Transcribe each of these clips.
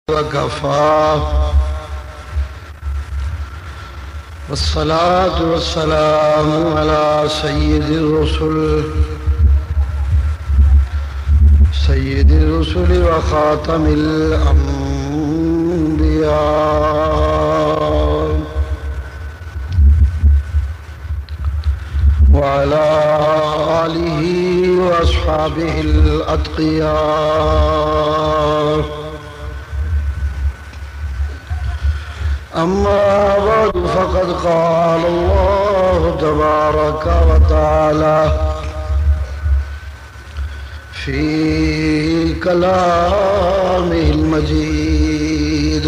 وكفى والصلاة والسلام على سيد الرسل وخاتم الأنبياء وعلى آله وأصحابه الأتقياء. أما بعد فقد قال الله تبارك وتعالى في كلامه المجيد: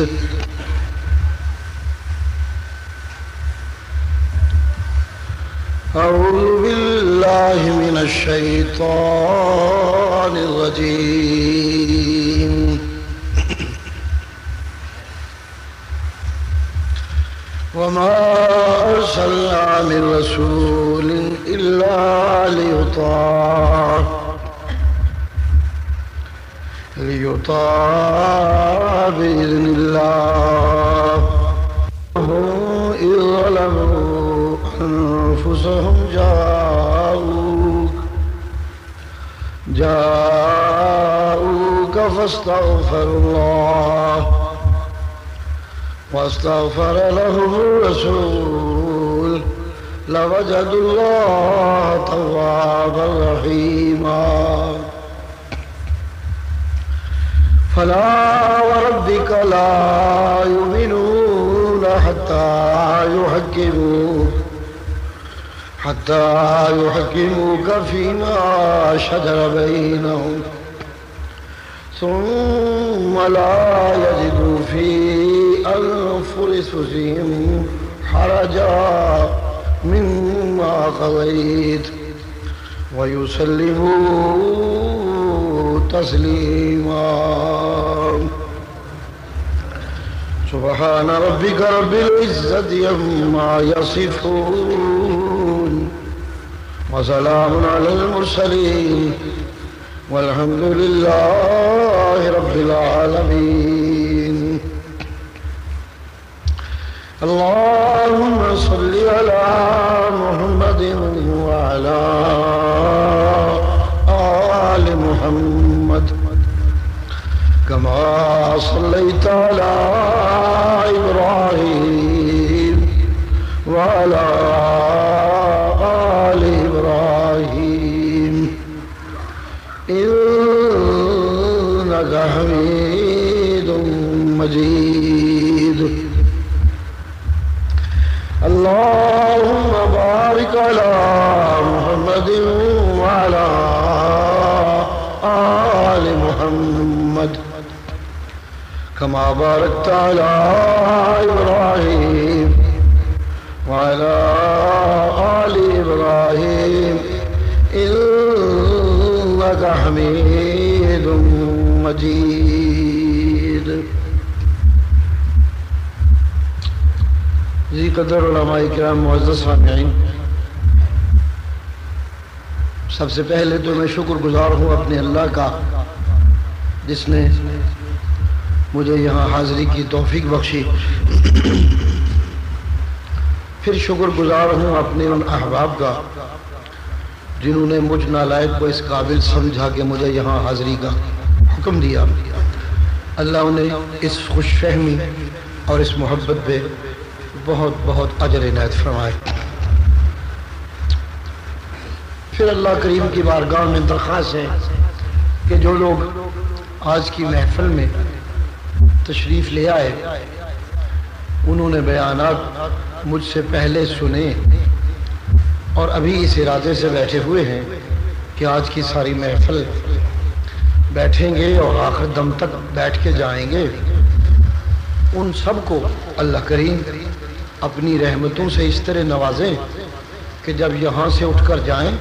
أعوذ بالله من الشيطان الرجيم. وما أرسلنا من رسول إلا ليطاع بإذن الله. إذ ظلموا أنفسهم جاءوك واستغفر لهم الرسول لوجدوا الله توابا رحيما. فلا وربك لا يؤمنون حتى يحكموك فيما شجر بينهم ثم لا يجدوا في أنفسهم حرجا مما قضيت ويسلموا تسليما. سبحان ربك رب العزة عما يصفون وسلام على المرسلين والحمد لله رب العالمين. اللهم صل على محمد وعلى آل محمد كما صليت على إبراهيم وعلى آل إبراهيم إنك حميد مجيد. اللهم بارك على محمد وعلى آل محمد كما باركت على إبراهيم وعلى آل إبراهيم إنك حميد مجيد. ذی قدر علماء کرام، معزز سامعین، سب سے پہلے تو میں شکر گزار ہوں اپنے اللہ کا جس نے مجھے یہاں حاضری کی توفیق بخشی. پھر شکر گزار ہوں اپنے ان احباب کا جنہوں نے مجھ نالائق کو اس قابل سمجھا کہ مجھے یہاں حاضری کا حکم دیا. اللہ انہیں اس خوش فہمی اور اس محبت پہ بہت بہت اجر عنایت فرمائے. پھر اللہ کریم کی بارگاہ میں درخواست ہے کہ جو لوگ آج کی محفل میں تشریف لے آئے انہوں نے بیانات مجھ سے پہلے سنے اور ابھی اس ارادے سے بیٹھے ہوئے ہیں کہ آج کی ساری محفل بیٹھیں گے اور آخر دم تک بیٹھ کے جائیں گے. ان سب کو اللہ کریم اپنی رحمتوں سے اس طرح نوازیں کہ جب یہاں سے اٹھ کر جائیں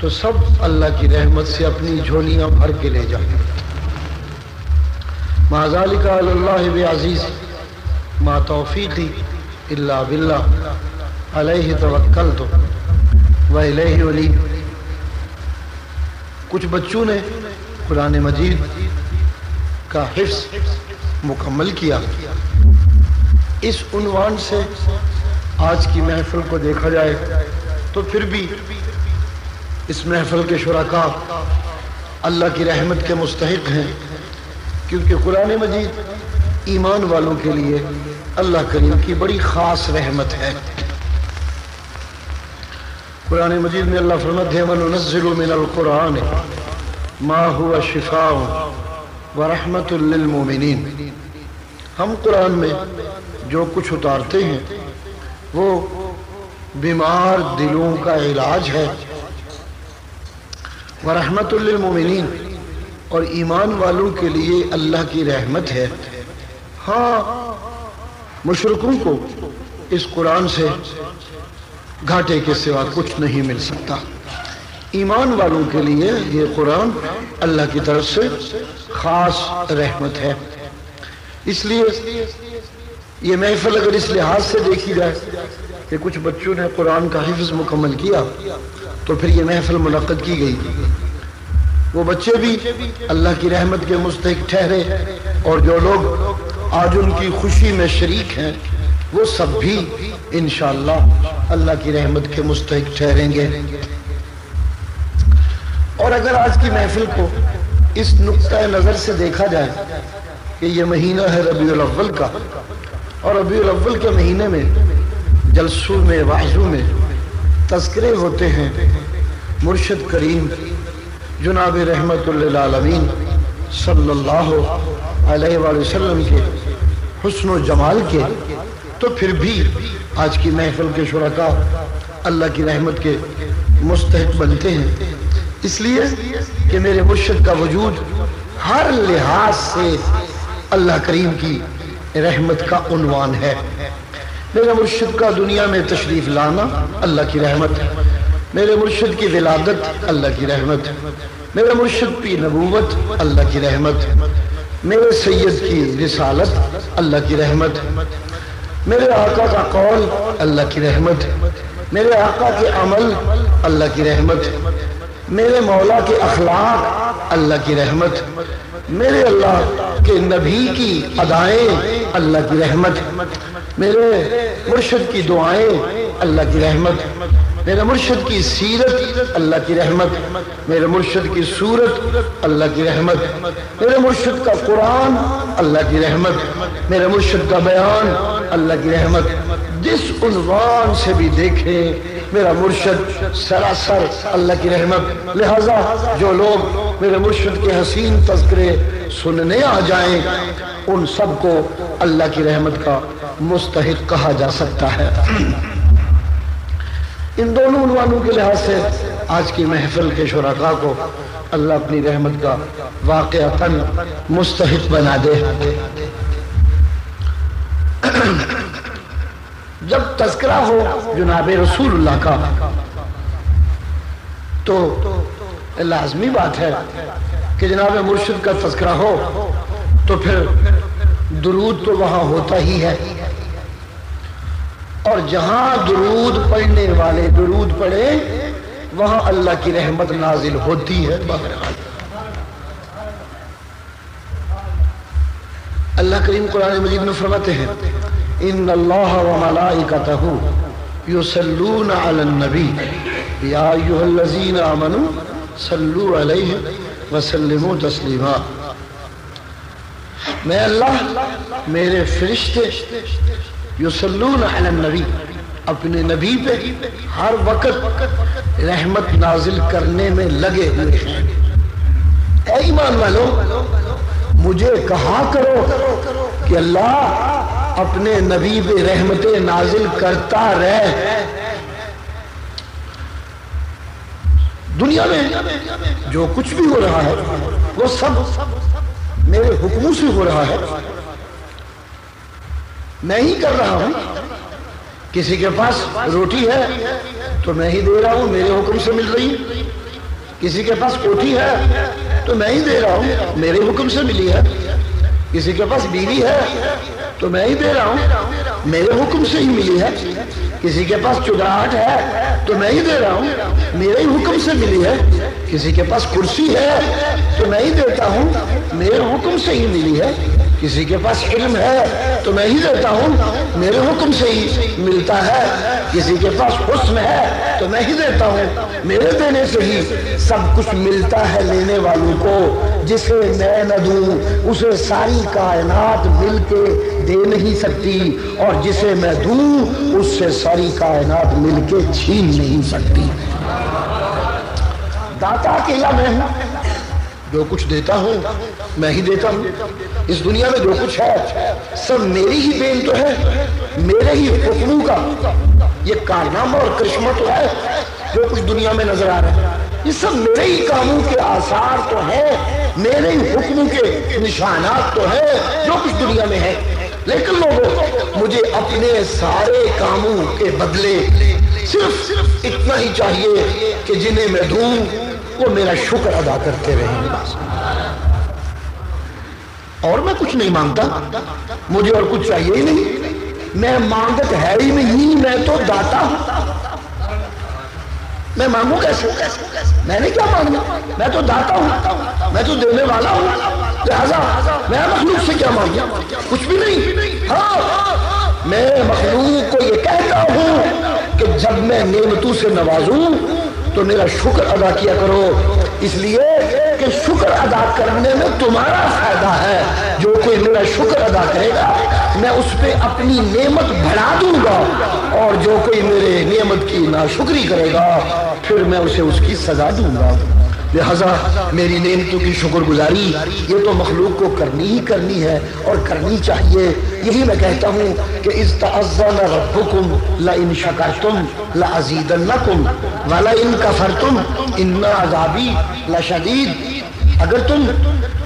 تو سب اللہ کی رحمت سے اپنی جھولیاں بھر کے لے جائیں. ما ذالک علی اللہ بعزیز ما توفیقی الا باللہ علیہ توکلت وَإِلَيْهِ وَلِي. کچھ بچوں نے قرآن مجید کا حفظ مکمل کیا۔ اس عنوان سے آج کی محفل کو دیکھا جائے تو پھر بھی اس محفل کے شرکاء اللہ کی رحمت کے مستحق ہیں، کیونکہ قرآن مجید ایمان والوں کے لیے اللہ کریم کی بڑی خاص رحمت ہے۔ قرآن مجید میں اللہ فرماتے ہیں وَنُنَزِّلُ مِنَ الْقُرْآنِ مَا هُوَ شِفَاءٌ وَرَحْمَةٌ لِّلْمُؤْمِنِينَ، ہم قرآن میں جو کچھ اتارتے ہیں وہ بیمار دلوں کا علاج ہے، وَرَحْمَةٌ لِّلْمُؤْمِنِينَ، اور ایمان والوں کے لیے اللہ کی رحمت ہے۔ ہاں، مشرکوں کو اس قرآن سے گھاٹے کے سوا کچھ نہیں مل سکتا، ایمان والوں کے لیے یہ قرآن اللہ کی طرف سے خاص رحمت ہے۔ اس لیے یہ محفل اگر اس لحاظ سے دیکھی جائے کہ کچھ بچوں نے قرآن کا حفظ مکمل کیا تو پھر یہ محفل منعقد کی گئی، وہ بچے بھی اللہ کی رحمت کے مستحق ٹھہرے، اور جو لوگ آج ان کی خوشی میں شریک ہیں وہ سب بھی انشاءاللہ اللہ کی رحمت کے مستحق ٹھہریں گے۔ اور اگر آج کی محفل کو اس نقطۂ نظر سے دیکھا جائے کہ یہ مہینہ ہے ربیع الاول کا، اور ربیع الاول کے مہینے میں جلسوں میں وعظوں میں تذکرے ہوتے ہیں مرشد کریم جناب رحمت للعالمین صلی اللہ علیہ وآلہ وسلم کے حسن و جمال کے، تو پھر بھی آج کی محفل کے شرکاء اللہ کی رحمت کے مستحق بنتے ہیں، اس لیے کہ میرے مرشد کا وجود ہر لحاظ سے اللہ کریم کی رحمت کا عنوان ہے۔ میرے مرشد کا دنیا میں تشریف لانا اللہ کی رحمت، میرے مرشد کی ولادت اللہ کی رحمت، میرے مرشد کی نبوت اللہ کی رحمت، میرے سید کی رسالت اللہ کی رحمت، میرے آقا کا قول اللہ کی رحمت، میرے آقا کے عمل اللہ کی رحمت، میرے مولا کے اخلاق اللہ کی رحمت، میرے اللہ کے نبی کی ادائیں اللہ کی رحمت، میرے مرشد کی دعائیں اللہ کی رحمت، میرے مرشد کی سیرت اللہ کی رحمت، میرے مرشد کی صورت اللہ کی رحمت، میرے مرشد کا قرآن اللہ کی رحمت، میرے مرشد کا بیان اللہ کی رحمت، جس عنوان سے بھی دیکھیں میرا مرشد سراسر اللہ کی رحمت۔ لہذا جو لوگ میرے مرشد کے حسین تذکرے سننے آ جائیں ان سب کو اللہ کی رحمت کا مستحق کہا جا سکتا ہے۔ ان دونوں عنوانوں کے لحاظ سے آج کی محفل کے شرکاء کو اللہ اپنی رحمت کا واقعتاً مستحق بنا دے۔ جب تذکرہ ہو جناب رسول اللہ کا تو لازمی بات ہے کہ جناب مرشد کا تذکرہ ہو تو پھر درود تو وہاں ہوتا ہی ہے، اور جہاں درود پڑھنے والے درود پڑھے وہاں اللہ کی رحمت نازل ہوتی ہے۔ بہرحال اللہ کریم قرآن مجید میں فرماتے ہیں ان اللہ وملائکتہ یصلون علی النبی یا ایھا الذین آمنوا صلوا علیہ وسلموا تسلیما، میں اللہ میرے فرشتے یصلون علی النبی اپنے نبی پہ ہر وقت رحمت نازل کرنے میں لگے ہوئے ہیں۔ اے ایمان والو، مجھے کہا کرو کہ اللہ اپنے نبی پہ رحمتیں نازل کرتا رہے۔ دنیا میں جو کچھ بھی ہو رہا ہے وہ سب میرے حکموں سے ہو رہا ہے، میں ہی کر رہا ہوں۔ کسی کے پاس روٹی ہے تو میں ہی دے رہا ہوں، میرے حکم سے مل رہی ہے۔ کسی کے پاس کوٹھی ہے تو میں ہی دے رہا ہوں، میرے حکم سے ملی ہے۔ کسی کے پاس بیوی ہے تو میں ہی دے رہا ہوں، میرے حکم سے ہی ملی ہے۔ کسی کے پاس چگاہٹ ہے تو میں ہی دے رہا ہوں، میرے ہی حکم سے ملی ہے۔ کسی کے پاس کرسی ہے تو میں ہی دیتا ہوں، میرے حکم سے ہی ملی ہے۔ کسی کے پاس علم ہے تو میں ہی دیتا ہوں، میرے حکم سے ہی ملتا ہے، کسی کے پاس حسن ہے تو میں ہی دیتا ہوں، میرے دینے سے ہی سب کچھ ملتا ہے لینے والوں کو، جسے میں نہ دوں اسے ساری کائنات مل کے دے نہیں سکتی، اور جسے میں دوں اس سے ساری کائنات مل کے چھین نہیں سکتی۔ داتا اکیلا میں ہوں، جو کچھ دیتا ہوں میں ہی دیتا ہوں، اس دنیا میں جو کچھ ہے سب میری ہی دین تو ہے، میرے ہی حکموں کا یہ کارنامہ اور کرشمہ تو ہے، جو کچھ دنیا میں نظر آ رہا ہے یہ سب میرے ہی کاموں کے آثار تو ہے، میرے ہی حکموں کے نشانات تو ہے جو کچھ دنیا میں ہے۔ لیکن لوگوں، مجھے اپنے سارے کاموں کے بدلے صرف اتنا ہی چاہیے کہ جنہیں میں دوں وہ میرا شکر ادا کرتے رہیں، بس، اور میں کچھ نہیں مانگتا، مجھے اور کچھ چاہیے ہی نہیں، میں مانگت ہے ہی نہیں، میں تو داتا ہوں، میں مانگوں کیسے؟ میں نے کیا مانگنا؟ میں تو داتا ہوں، میں تو دینے والا ہوں، لہذا میں مخلوق سے کیا مانگا؟ کچھ بھی نہیں۔ ہاں، میں مخلوق کو یہ کہتا ہوں کہ جب میں نعمتوں سے نوازوں تو میرا شکر ادا کیا کرو، اس لیے کہ شکر ادا کرنے میں تمہارا فائدہ ہے، جو کوئی میرا شکر ادا کرے گا میں اس پہ اپنی نعمت بڑھا دوں گا، اور جو کوئی میرے نعمت کی ناشکری کرے گا پھر میں اسے اس کی سزا دوں گا۔ لہذا میری نعمتوں کی شکر گزاری یہ تو مخلوق کو کرنی ہی کرنی ہے اور کرنی چاہیے۔ یہی میں کہتا ہوں کہ اذ تأذن ربکم لئن شکرتم لأزیدنکم ولئن کفرتم ان عذابی لشدید۔ اگر تم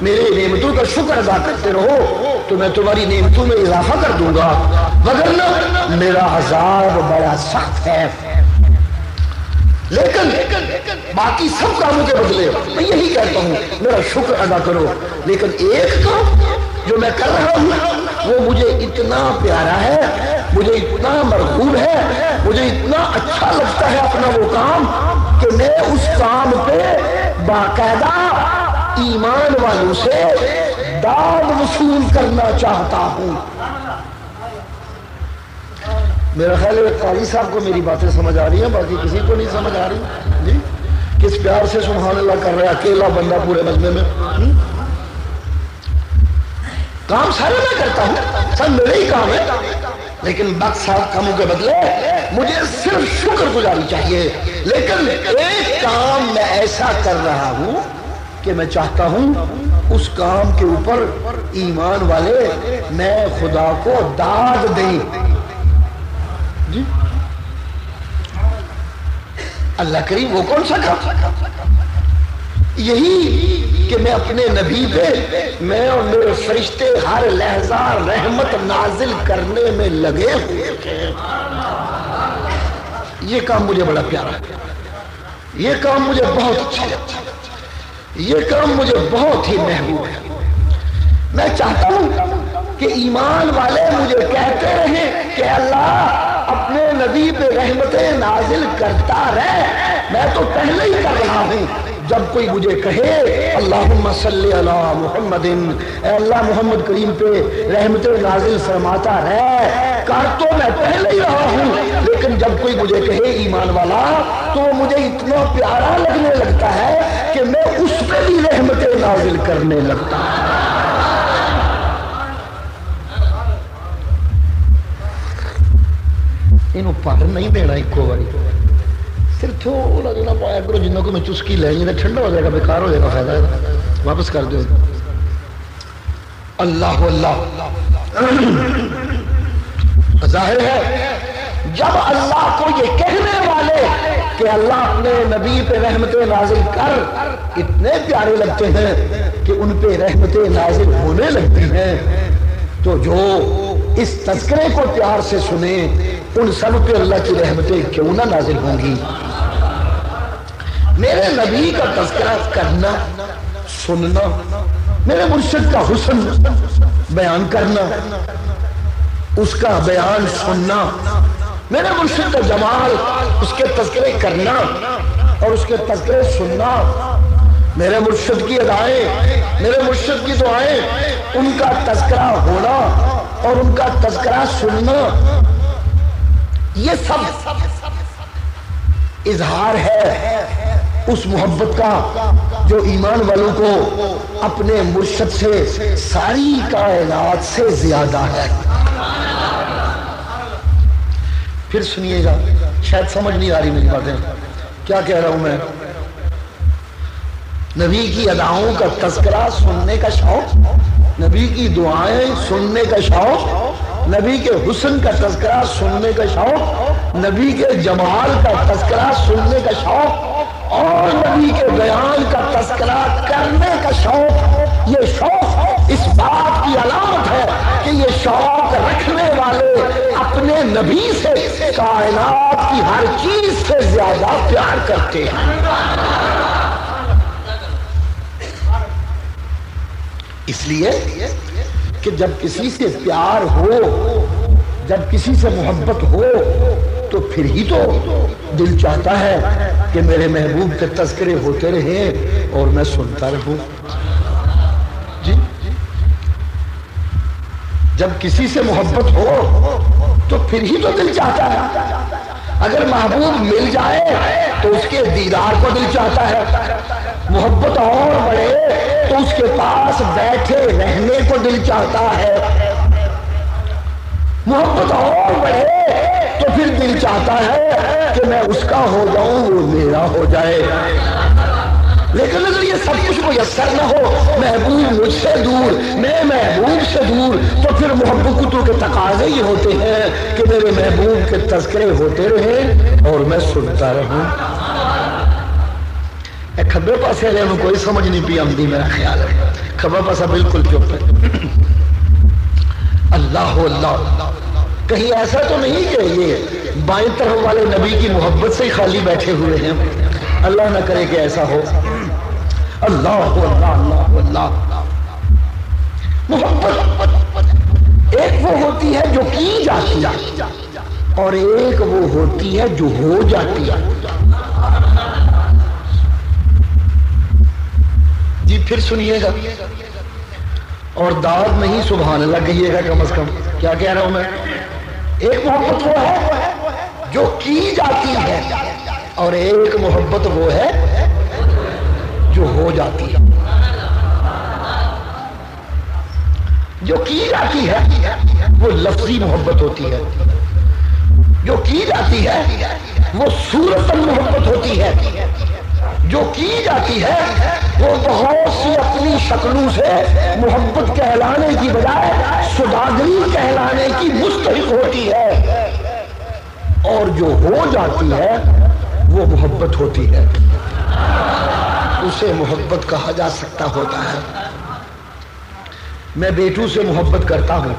میرے نعمتوں کا شکر ادا کرتے رہو تو میں تمہاری نعمتوں میں اضافہ کر دوں گا، وگرنہ میرا عذاب بڑا سخت ہے۔ لیکن باقی سب کاموں کے بدلے میں یہی کہتا ہوں میرا شکر ادا کرو، لیکن ایک کام جو میں کر رہا ہوں وہ مجھے اتنا پیارا ہے، مجھے اتنا مرغوب ہے، مجھے اتنا اچھا لگتا ہے اپنا وہ کام کہ میں اس کام پہ باقاعدہ ایمان والوں سے داد وصول کرنا چاہتا ہوں۔ میرا خیال ہے قاضی صاحب کو میری باتیں سمجھ آ رہی ہیں، باقی کسی کو نہیں سمجھ آ رہی؟ جی کس پیار سے سبحان اللہ کر رہا ہے اکیلا بندہ پورے مجمع میں۔ کام سارے میں کرتا ہوں، سب میرے ہی کام ہے، لیکن باقی صاحب کاموں کے بدلے مجھے صرف شکر گزاری چاہیے۔ لیکن ایک کام میں ایسا کر رہا ہوں کہ میں چاہتا ہوں اس کام کے اوپر ایمان والے میں خدا کو داد دیں۔ جی اللہ کریم وہ کون سا کام؟ یہی کہ میں اپنے نبی پہ میں اور میرے فرشتے ہر لحظہ رحمت نازل کرنے میں لگے ہوئے تھے۔ یہ کام مجھے بڑا پیارا ہے، یہ کام مجھے بہت اچھا لگتا ہے، یہ کام مجھے بہت ہی محبوب ہے۔ میں چاہتا ہوں کہ ایمان والے مجھے کہتے رہیں کہ اللہ اپنے نبی پہ رحمتیں نازل کرتا رہ، میں تو پہلے ہی کر رہا ہوں۔ جب کوئی مجھے کہے اللہم صلی علی محمد، اے اللہ محمد کریم پہ رحمتیں نازل فرماتا رہ، کر تو میں پہلے ہی رہا ہوں، لیکن جب کوئی مجھے کہے ایمان والا تو مجھے اتنا پیارا لگنے لگتا ہے کہ میں اس پہ بھی رحمتیں نازل کرنے لگتا ہوں۔ انہوں پڑھ نہیں دینا ایک باری، صرف تھوڑا جنا پایا کرو جنہوں کو میں چسکی لے جائیں ٹھنڈا ہو جائے گا، بیکار ہو جائے گا، فائدہ ہے واپس کر دو۔ اللہ اللہ ظاہر ہے جب اللہ کو یہ کہنے والے کہ اللہ اپنے نبی پہ رحمتیں نازل کر اتنے پیارے لگتے ہیں کہ ان پہ رحمتیں نازل ہونے لگتی ہیں، تو جو اس تذکرے کو پیار سے سنے ان سب پہ اللہ کی رحمتیں کیوں نہ نازل ہوں گی۔ میرے نبی کا تذکرہ کرنا، سننا، میرے مرشد کا حسن بیان کرنا، اس کا بیان سننا، میرے مرشد کا جمال، اس کے تذکرے کرنا اور اس کے تذکرے سننا میرے مرشد کی ادائیں، میرے مرشد کی دعائیں، ان کا تذکرہ ہونا اور ان کا تذکرہ سننا، یہ سب اظہار ہے اس محبت کا جو ایمان والوں کو اپنے مرشد سے ساری کائنات سے زیادہ ہے۔ پھر سنیے گا، شاید سمجھ نہیں آ رہی میری باتیں، کیا کہہ رہا ہوں میں؟ نبی کی اداؤں کا تذکرہ سننے کا شوق، نبی کی دعائیں سننے کا شوق، نبی کے حسن کا تذکرہ سننے کا شوق، نبی کے جمال کا تذکرہ سننے کا شوق اور نبی کے بیان کا تذکرہ کرنے کا شوق، یہ شوق اس بات کی علامت ہے کہ یہ شوق رکھنے والے اپنے نبی سے کائنات کی ہر چیز سے زیادہ پیار کرتے ہیں۔ اس لیے کہ جب کسی سے پیار ہو، جب کسی سے محبت ہو تو پھر ہی تو دل چاہتا ہے کہ میرے محبوب کے تذکرے ہوتے رہیں اور میں سنتا رہوں۔ جی، جب کسی سے محبت ہو تو پھر ہی تو دل چاہتا ہے، اگر محبوب مل جائے تو اس کے دیدار کو دل چاہتا ہے، محبت اور بڑھے تو اس کے پاس بیٹھے رہنے کو دل چاہتا ہے، محبت اور بڑھے تو پھر دل چاہتا ہے کہ میں اس کا ہو جاؤں وہ میرا ہو جائے۔ لیکن اگر یہ سب کچھ میسر نہ ہو، محبوب مجھ سے دور، میں محبوب سے دور، تو پھر محبت کے تقاضے ہی ہوتے ہیں کہ میرے محبوب کے تذکرے ہوتے رہیں اور میں سنتا رہوں۔ کھبے پاسے والے میں کوئی سمجھ نہیں پی آمدی، میرا خیال ہے کھبا پاسا بالکل چپ ہے۔ اللہ اللہ، کہیں ایسا تو نہیں کہ یہ بائیں طرف والے نبی کی محبت سے ہی خالی بیٹھے ہوئے ہیں؟ اللہ نہ کرے کہ ایسا ہو۔ اللہ اللہ اللہ اللہ، محبت ایک وہ ہوتی ہے جو کی جاتی ہے اور ایک وہ ہوتی ہے جو ہو جاتی ہے۔ جی پھر سنیے گا اور داد نہیں سبحان اللہ کہیے گا کم از کم۔ کیا کہہ رہا ہوں میں؟ ایک محبت وہ ہے جو کی جاتی ہے اور ایک محبت وہ ہے جو ہو جاتی ہے۔ جو کی جاتی ہے وہ لفظی محبت ہوتی ہے، جو کی جاتی ہے وہ صورتاً محبت ہوتی ہے، جو کی جاتی ہے وہ بہت سی اپنی شکلوں سے محبت کہلانے کی بجائے سوداگری کہلانے کی مستحق ہوتی ہے، اور جو ہو جاتی ہے وہ محبت ہوتی ہے، اسے محبت کہا جا سکتا ہوتا ہے۔ میں بیٹوں سے محبت کرتا ہوں،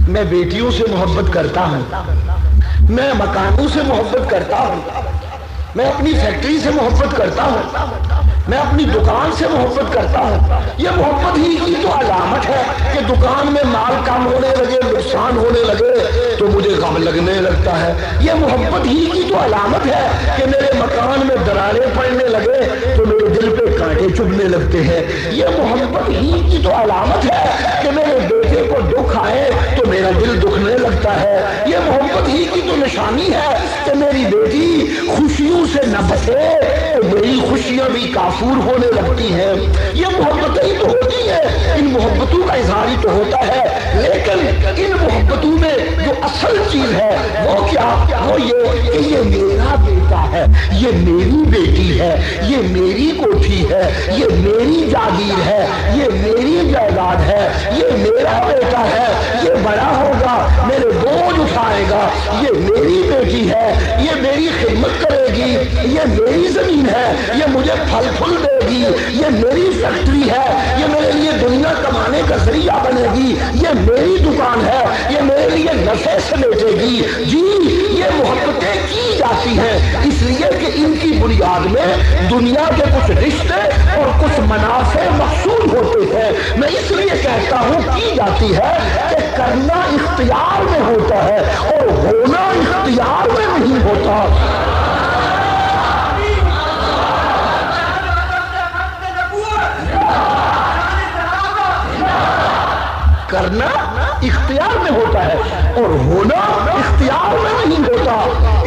میں بیٹیوں سے محبت کرتا ہوں، میں مکانوں سے محبت کرتا ہوں، میں اپنی فیکٹری سے محبت کرتا ہوں، میں اپنی دکان سے محبت کرتا ہوں۔ یہ محبت ہی کی تو علامت ہے کہ دکان میں مال کم ہونے لگے، نقصان ہونے لگے تو مجھے غم لگنے لگتا ہے۔ یہ محبت ہی کی تو علامت ہے کہ میرے مکان میں دراریں پڑنے لگے تو میرے دل پہ کانٹے چبھنے لگتے ہیں۔ یہ محبت ہی کی تو علامت ہے کہ میرے بیٹے کو دکھ آئے تو میرا دل دکھنے لگتا ہے۔ یہ محبت ہی کی تو نشانی ہے کہ میری بیٹی خوشیوں سے نہ بسے تو میری خوشیاں بھی کافور ہونے لگتی ہیں۔ یہ محبتیں ہی تو ہوتی ہیں، ان محبتوں کا اظہار ہی تو ہوتا ہے۔ لیکن ان محبتوں میں جو اصل چیز ہے وہ کیا؟ وہ یہ کہ یہ میرا بیٹا ہے، یہ میری بیٹی ہے، یہ میری کوٹھی ہے، یہ میری جاگیر ہے، یہ میری جائیداد ہے، یہ میرا بیٹا ہے، یہ بڑا ہوگا میرے بوجھ اٹھائے گا، یہ میری بیٹی ہے، یہ میری خدمت کرے گی، یہ میری زمین ہے، یہ مجھے پھل پھول دے گی، یہ میری فیکٹری ہے، یہ میرے لیے دنیا کمانے کا ذریعہ بنے گی، یہ میری دکان ہے، یہ میرے لیے نفع سمیٹے گی۔ جی یہ محبتیں کی جاتی ہیں اس لیے کہ ان کی بنیاد میں دنیا کے کچھ رشتے اور کچھ منافع مقصود ہوتے ہیں۔ میں اس لیے کہتا ہوں کی جاتی ہے کہ کرنا اختیار میں ہوتا ہے اور ہونا اختیار میں نہیں ہوتا۔ کرنا اختیار میں ہوتا ہے اور ہونا اختیار میں نہیں ہوتا.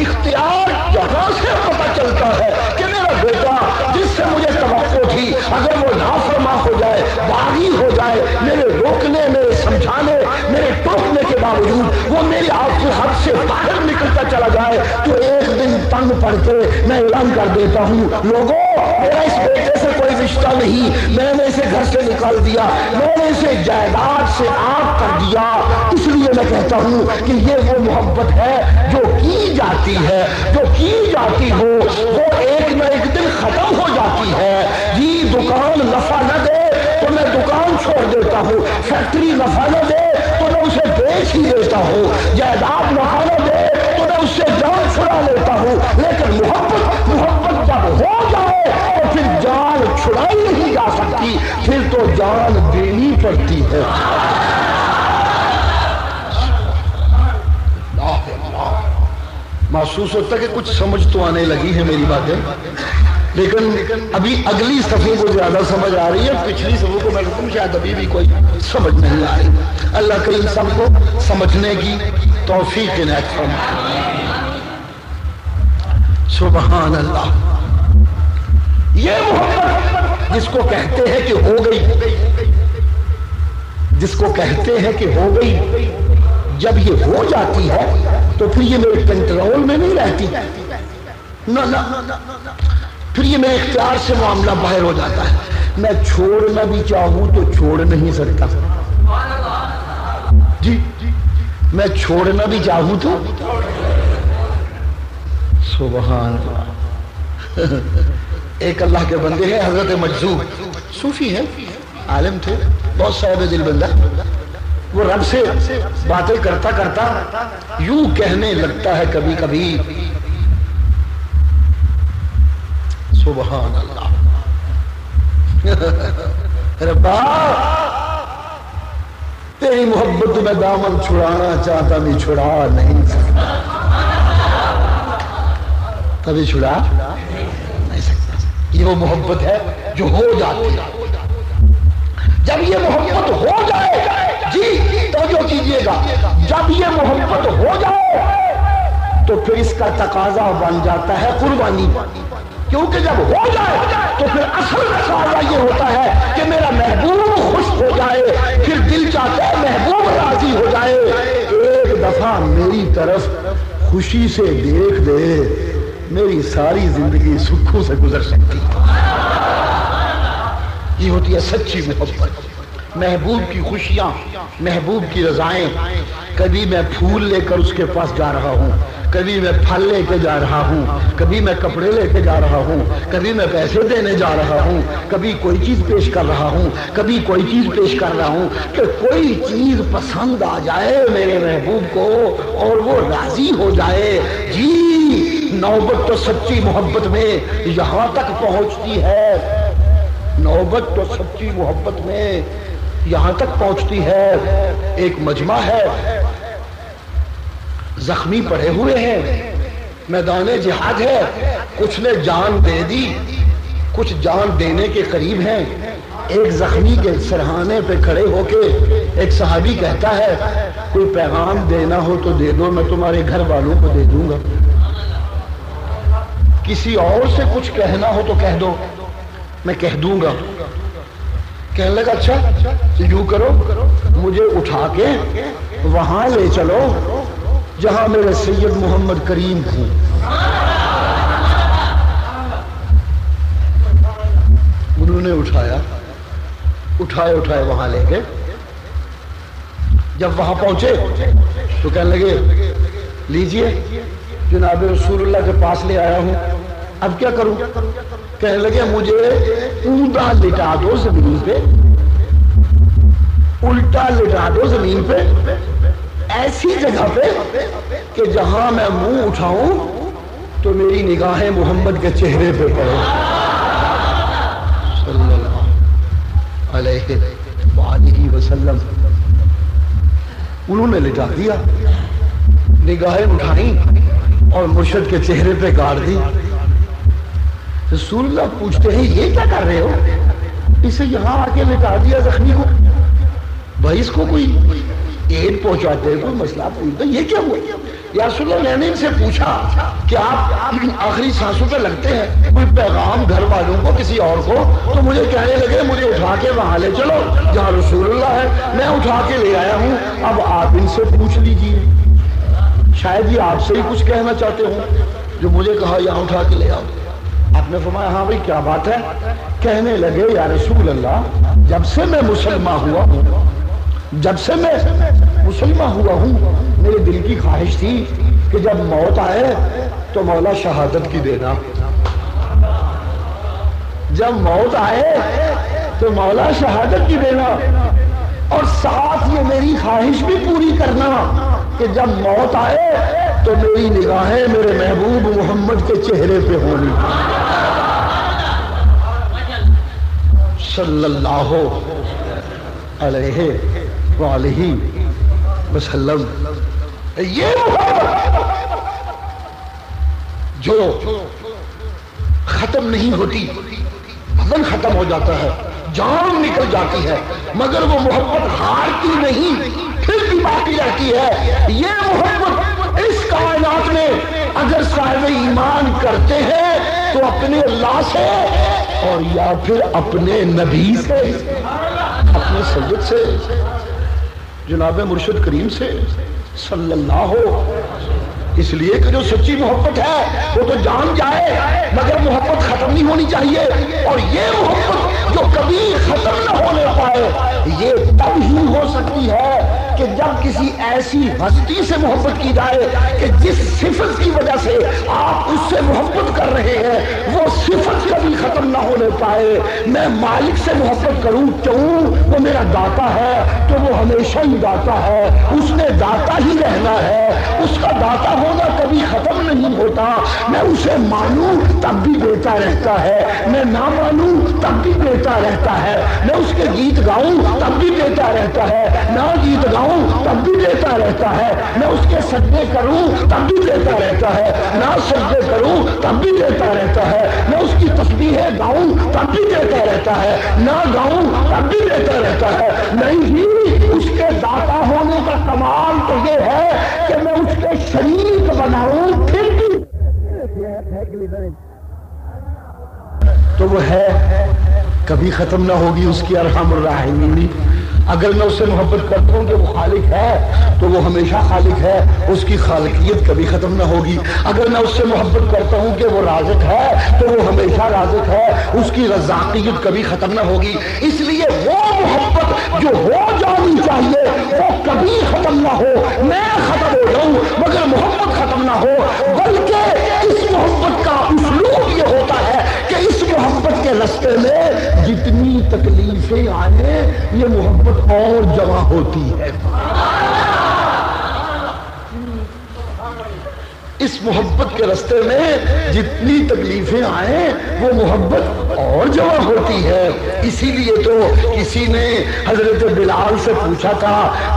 اختیار یہاں سے پتہ چلتا ہے کہ میرا بیٹا جس سے مجھے توقع تھی اگر وہ نافرما ہو جائے، باغی ہو جائے، میرے روکنے، میرے سمجھانے، میرے ٹوکنے کے باوجود وہ میری آپ کے حد سے باہر نکلتا چلا جائے تو ایک دن تنگ پڑ کے میں اعلان کر دیتا ہوں، لوگوں میرا اس بیٹے سے کوئی رشتہ نہیں، میں نے اسے گھر سے نکال دیا، میں نے اسے جائیداد سے آگ کر دیا. اس لیے میں کہتا ہوں کہ یہ وہ محبت ہے جو کی جاتی ہے، جو کی جاتی ہو وہ ایک نہ ایک دن ختم ہو جاتی ہے. جی دکان نفع نہ دے تو میں دکان چھوڑ دیتا ہوں، فیکٹری نفع نہ دے تو میں اسے بیچ ہی دیتا ہوں، جائیداد نفع نہ دے تو میں اس سے جان چھڑا لیتا ہوں. لیکن محبت جب ہو جائے تو پھر جان چھڑائی نہیں جا سکتی، پھر تو جان دینی پڑتی ہے. محسوس ہوتا ہے کہ کچھ سمجھ تو آنے لگی ہے میری باتیں، لیکن ابھی اگلی صفحے کو زیادہ سمجھ آ رہی ہے، پچھلی صفحے کو میں رکھوں شاید ابھی بھی کوئی سمجھ نہیں آ رہی. اللہ کریم سب کو سمجھنے کی توفیق عنایت فرمائے. سبحان اللہ. یہ محبت جس کو کہتے ہیں کہ ہو گئی، جس کو کہتے ہیں کہ ہو گئی، جب یہ ہو جاتی ہے تو پھر یہ میرے کنٹرول میں نہیں رہتی، نہ پھر یہ میرے اختیار سے معاملہ باہر ہو جاتا ہے. میں چھوڑنا بھی چاہوں تو چھوڑ نہیں سکتا. جی میں چھوڑنا بھی چاہوں تو سبحان اللہ. ایک اللہ کے بندے ہیں حضرت مجذوب، صوفی ہیں، عالم تھے، بہت صاحب دل بندہ. وہ رب سے باتیں کرتا کرتا یوں کہنے لگتا ہے کبھی کبھی، سبحان اللہ، ربا تیری محبت میں دامن چھڑانا چاہتا بھی چھڑا نہیں سکتا، کبھی چھڑا نہیں سکتا. یہ وہ محبت ہے جو ہو جاتی ہے. جب یہ محبت ہو جائے، جی توجہ کیجئے گا، جب یہ محبت ہو جائے تو پھر اس کا تقاضا بن جاتا ہے قربانی. کیونکہ جب ہو جائے تو پھر اصل تقاضا یہ ہوتا ہے کہ میرا محبوب خوش ہو جائے، پھر دل چاہتا ہے محبوب راضی ہو جائے. ایک دفعہ میری طرف خوشی سے دیکھ دے، میری ساری زندگی سکھوں سے گزر سکتی. یہ ہوتی ہے سچی محبت. محبوب کی خوشیاں، محبوب کی رضائیں. کبھی میں پھول لے کر اس کے پاس جا رہا ہوں، کبھی میں پھل لے کے جا رہا ہوں، کبھی میں کپڑے لے کے جا رہا ہوں، کبھی میں پیسے دینے جا رہا ہوں، کبھی کوئی چیز پیش کر رہا ہوں، کبھی کوئی چیز پیش کر رہا ہوں کہ کوئی چیز پسند آ جائے میرے محبوب کو اور وہ راضی ہو جائے. جی نوبت تو سچی محبت میں یہاں تک پہنچتی ہے، نوبت تو سچی محبت میں یہاں تک پہنچتی ہے. ایک مجمع ہے، زخمی پڑے ہوئے ہیں، میدان جہاد ہے، کچھ نے جان دے دی، کچھ جان دینے کے قریب ہیں. ایک زخمی کے سرہانے پہ کھڑے ہو کے ایک صحابی کہتا ہے کوئی پیغام دینا ہو تو دے دو، میں تمہارے گھر والوں کو دے دوں گا. کسی اور سے کچھ کہنا ہو تو کہہ دو، میں کہہ دوں گا. کہنے لگا اچھا یوں کرو، مجھے اٹھا کے وہاں لے چلو جہاں میرے سید محمد کریم تھے. انہوں نے اٹھائے وہاں لے کے. جب وہاں پہنچے تو کہنے لگے لیجئے جناب رسول اللہ کے پاس لے آیا ہوں، اب کیا کروں؟ کہنے لگے مجھے اوندا لٹا دو زمین پہ، الٹا لٹا دو زمین پہ، ایسی جگہ پہ کہ جہاں میں منہ اٹھاؤں تو میری نگاہیں محمد کے چہرے پہ پڑے صلی اللہ علیہ وآلہ وسلم. انہوں نے لٹا دیا، نگاہیں اٹھائیں اور مرشد کے چہرے پہ گاڑ دی. رسول اللہ پوچھتے ہیں یہ کیا کر رہے ہو؟ اسے یہاں آ کے لٹا دیا زخمی کو. بھائی اس کو کوئی ایڈ پہنچاتے ہیں، کوئی مسئلہ پوچھتا، یہ کیا ہوا؟ یا رسول اللہ، میں نے ان سے پوچھا کہ آپ آخری سانسوں پہ لگتے ہیں کوئی پیغام گھر والوں کو، کسی اور کو، تو مجھے کہنے لگے مجھے اٹھا کے وہاں لے چلو جہاں رسول اللہ ہے، میں اٹھا کے لے آیا ہوں، اب آپ ان سے پوچھ لیجئے، شاید یہ آپ سے ہی کچھ کہنا چاہتے ہوں جو مجھے کہا یہاں اٹھا کے لے آؤ۔ آپ نے فرمایا ہاں بھائی کیا بات ہے؟ کہنے لگے یا رسول اللہ، جب سے میں مسلمان ہوا ہوں، جب سے میں مسلمان ہوا ہوں، میرے دل کی خواہش تھی کہ جب موت آئے تو مولا شہادت کی دینا، جب موت آئے تو مولا شہادت کی دینا، اور ساتھ یہ میری خواہش بھی پوری کرنا کہ جب موت آئے تو میری نگاہیں میرے محبوب محمد کے چہرے پہ ہونی، صلی اللہ علیہ وآلہ وسلم۔ یہ جو ختم نہیں ہوتی، بدن ختم ہو جاتا ہے، جان نکل جاتی ہے، مگر وہ محبت ہارتی نہیں، پھر بھی باقی رہتی ہے۔ یہ محبت اس کائنات میں اگر صاحب ایمان کرتے ہیں تو اپنے اللہ سے، اور یا پھر اپنے نبی سے، اپنے سید سے، جناب مرشد کریم سے صلی اللہ ہو۔ اس لیے کہ جو سچی محبت ہے وہ تو جان جائے مگر محبت ختم نہیں ہونی چاہیے، اور یہ محبت جو کبھی ختم نہ ہونے پائے یہ تب ہی ہو سکتی ہے کہ جب کسی ایسی ہستی سے محبت کی جائے کہ جس صفت کی وجہ سے آپ اس سے محبت کر رہے ہیں وہ صفت کبھی ختم نہ ہونے پائے۔ میں مالک سے محبت کروں کیوں؟ وہ میرا داتا ہے تو وہ ہمیشہ ہی داتا ہے، اس نے داتا ہی رہنا ہے، اس کا داتا ہونا کبھی ختم نہیں ہوتا۔ میں اسے مانوں تب بھی دیتا رہتا ہے، میں نہ مانوں تب بھی دیتا رہتا ہے، میں اس کے گیت گاؤں تب بھی دیتا رہتا ہے، نہ گیت گاؤں تب بھی دیتا رہتا ہے، میں اس کے سجدے کروں تب بھی دیتا رہتا ہے، نہ سجدے کروں تب بھی دیتا رہتا ہے، میں اس کی تسبیحیں گاؤں تب بھی دیتا رہتا ہے، نہ گاؤں تب بھی دیتا رہتا ہے۔ نہیں، اس کے داتا ہونے کا کمال تو یہ ہے کہ میں اس کے شریک بناؤں پھر بھی تو وہ ہے کبھی ختم نہ ہوگی اس کی ارحم الراحمین۔ اگر میں اس سے محبت کرتا ہوں کہ وہ خالق ہے تو وہ ہمیشہ خالق ہے، اس کی خالقیت کبھی ختم نہ ہوگی۔ اگر میں اس سے محبت کرتا ہوں کہ وہ رازق ہے تو وہ ہمیشہ رازق ہے، اس کی رزاقیت کبھی ختم نہ ہوگی۔ اس لیے وہ محبت جو ہو جانی چاہیے وہ کبھی ختم نہ ہو، میں ختم ہو جاؤں مگر محبت ختم نہ ہو، بلکہ اس محبت کا اسلوب یہ ہوتا ہے کہ اس محبت کے راستے میں جتنی تکلیفیں آئیں یہ محبت اور جمع ہوتی ہے۔ اس محبت کے راستے میں جتنی تکلیفیں آئیں وہ محبت اور جمع ہوتی ہے۔ اسی لیے تو کسی نے حضرت بلال سے پوچھا تھا،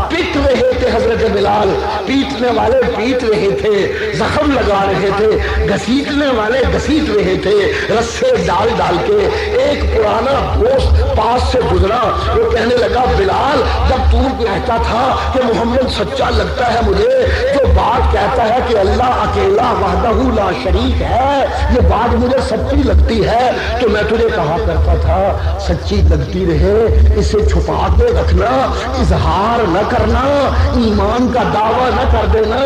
پیٹ رہے تھے حضرت بلال، پیٹنے والے پیٹ رہے تھے، زخم لگا رہے تھے، گھسیٹنے والے گھسیٹ رہے تھے رسے ڈال ڈال کے۔ ایک پرانا دوست پاس سے گزرا، وہ کہنے لگا بلال جب تو کہتا تھا کہ محمد سچا لگتا ہے مجھے، جو بات کہتا ہے کہ اللہ اکیلا وحدہ لا شریک ہے، یہ بات مجھے سچی لگتی ہے، تو میں تجھے کہا کرتا تھا سچی لگتی رہے اسے چھپا کے رکھنا، اظہار نہ کرنا، ایمان کا دعویٰ نہ کر دینا،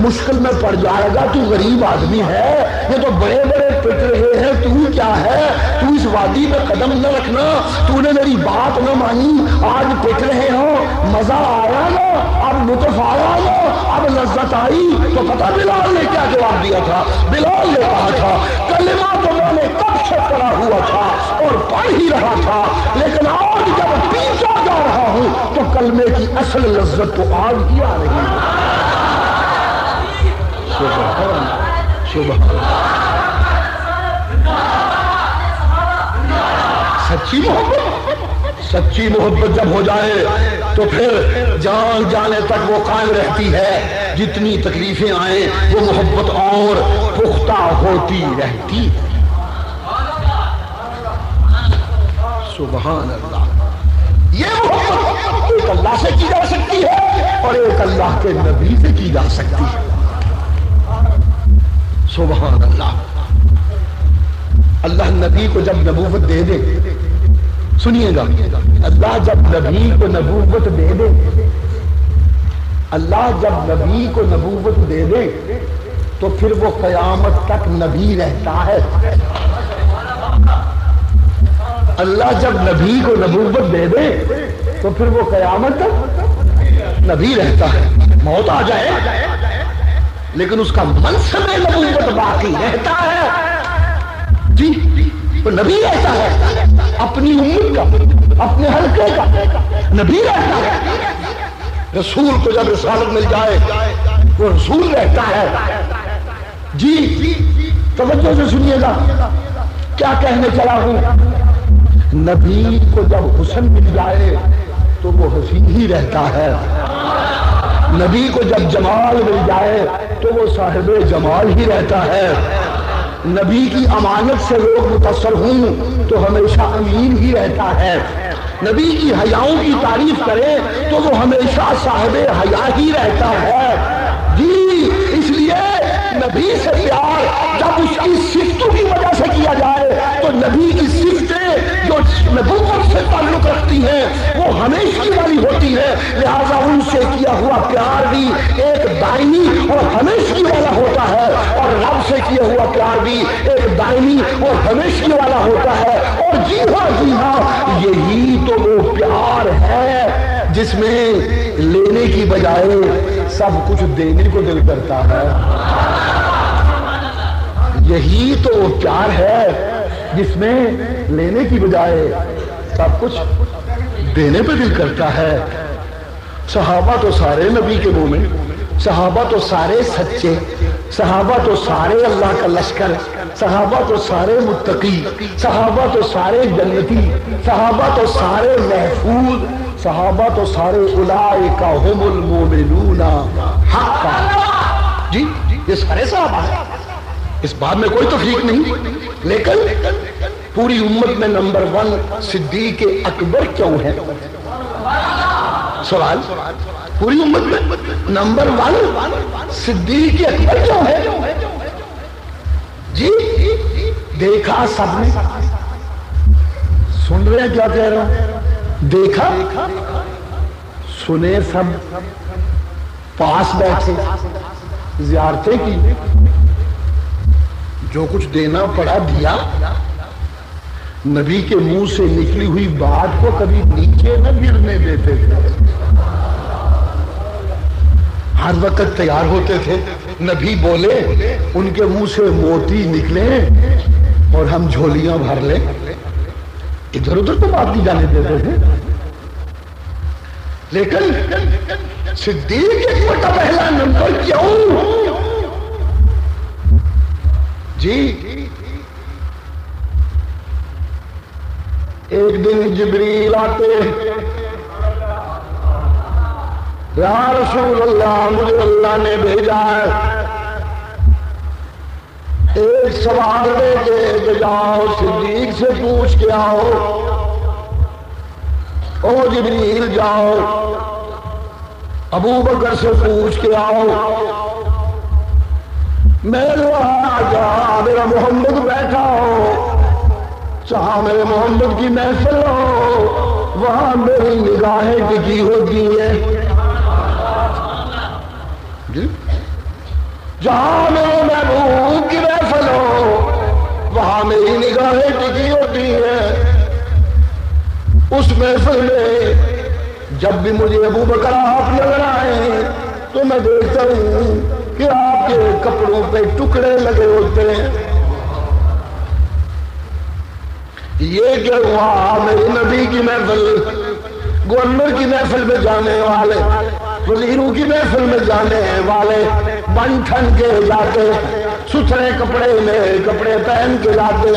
مشکل میں پڑ جائے گا، تو غریب آدمی ہے، یہ تو بڑے بڑے پٹ رہے ہیں، تو کیا ہے، تو اس وادی میں قدم نہ رکھنا، تو نے میری بات نہ مانی، آج پٹ رہے ہو، مزہ آیا نا، اب لطف آیا نا، اب لذت آئی، تو پتہ بلال نے کیا جواب دیا تھا؟ بلال نے کہا تھا کلمہ تو میں نے کب سے پڑھا ہوا تھا اور پڑھ ہی رہا تھا، لیکن آج جب پیچھا جا رہا ہوں تو کلمے کی اصل لذت تو آج ہی آ رہی ہے۔ سبحان سچی محبت جب ہو جائے تو پھر جان جانے تک وہ قائم رہتی ہے، جتنی تکلیفیں آئیں وہ محبت اور پختہ ہوتی رہتی ہے۔ سبحان اللہ۔ یہ محبت اللہ سے کی جا سکتی ہے اور ایک اللہ کے نبی سے کی جا سکتی ہے۔ سبحان اللہ۔ اللہ نبی کو جب نبوت دے دے، سنیے گا، اللہ جب نبی کو نبوت دے دے، اللہ جب نبی کو نبوت دے دے تو پھر وہ قیامت تک نبی رہتا ہے۔ اللہ جب نبی کو نبوت دے دے تو پھر وہ قیامت تک نبی رہتا ہے۔ موت آ جائے لیکن اس کا منصب نبوت باقی رہتا ہے۔ جی وہ نبی رہتا ہے، اپنی امت کا، اپنے حلقے کا نبی رہتا ہے۔ رسول کو جب رسالت مل جائے وہ رسول رہتا ہے۔ جی توجہ سے سنیے گا کیا کہنے چلا ہوں۔ نبی کو جب حسن مل جائے تو وہ حسین ہی رہتا ہے۔ نبی کو جب جمال مل جائے تو وہ صاحب جمال ہی رہتا ہے۔ نبی کی امانت سے لوگ متاثر ہوں تو ہمیشہ امین ہی رہتا ہے۔ نبی کی حیاؤں کی تعریف کرے تو وہ ہمیشہ صاحب حیا ہی رہتا ہے۔ جی اس لیے نبی سے پیار جب اس کی صفتوں کی وجہ سے کیا جائے تو نبی کی صفتیں جو نبوت سے تعلق رکھتی ہیں وہ ہمیشہ والی ہوتی ہے، لہذا ان سے کیا ہوا پیار بھی ایک دائمی اور ہمیشہ والا ہوتا ہے، اور رب سے کیا ہوا پیار بھی ایک دائمی اور ہمیشہ والا ہوتا ہے۔ اور جی ہاں یہی تو وہ پیار ہے جس میں لینے کی بجائے سب کچھ دینے کو دل کرتا ہے۔ یہی تو وہ پیار ہے جس میں لینے کی بجائے سب کچھ دینے پہ دل کرتا ہے۔ صحابہ تو سارے نبی کے مومن، صحابہ تو سارے سچے، صحابہ تو سارے اللہ کا لشکر، صحابہ تو سارے متقی، صحابہ تو سارے جنتی، صحابہ تو سارے محفوظ، صحابہ تو سارے اولئک هم المؤمنون حقا۔ جی یہ سارے صحابہ ہیں، اس بات میں کوئی تفریق نہیں، لیکن پوری امت میں نمبر 1 صدیق اکبر کیوں ہے؟ سوال، پوری امت میں نمبر 1 صدیق اکبر کیوں ہے؟ جی دیکھا سب نے، سن رہے ہیں کیا کہہ رہا ہوں؟ دیکھا سنے سب، پاس بیٹھے، زیارتیں کی، جو کچھ دینا پڑا دیا۔ نبی کے منہ سے نکلی ہوئی بات کو کبھی نیچے نہ گرنے دیتے تھے، ہر وقت تیار ہوتے تھے۔ نبی بولے ان کے منہ سے موتی نکلے اور ہم جھولیاں بھر لیں، ادھر ادھر تو بات نہیں جانے دیتے تھے۔ لیکن صدیق اکبر کا پہلا نمبر کیوں؟ جی ایک دن جبریل آتے، یا رسول اللہ مجھے اللہ نے بھیجا ہے ایک سوال دے کے جاؤ، صدیق سے پوچھ کے آؤ۔ او جبریل جاؤ ابو بکر سے پوچھ کے آؤ۔ میں وہاں جا میرا محمد بیٹھا ہو، جہاں میرے محمد کی محفل ہو وہاں میری نگاہیں ٹکی ہوتی ہیں، جہاں میرے محبوب کی محفل ہو وہاں میری نگاہیں ٹکی ہوتی ہیں۔ اس محفل میں جب بھی مجھے ابو بکر آپ نظر آئے تو میں دیکھتا ہوں کہ آپ کے کپڑوں پہ ٹکڑے لگے ہوتے ہیں۔ یہ کیا ہوا؟ میرے نبی کی محفل، گورنر کی محفل میں جانے والے، وزیروں کی محفل میں جانے والے بن ٹھن کے جاتے، ستھرے کپڑے پہن کے جاتے۔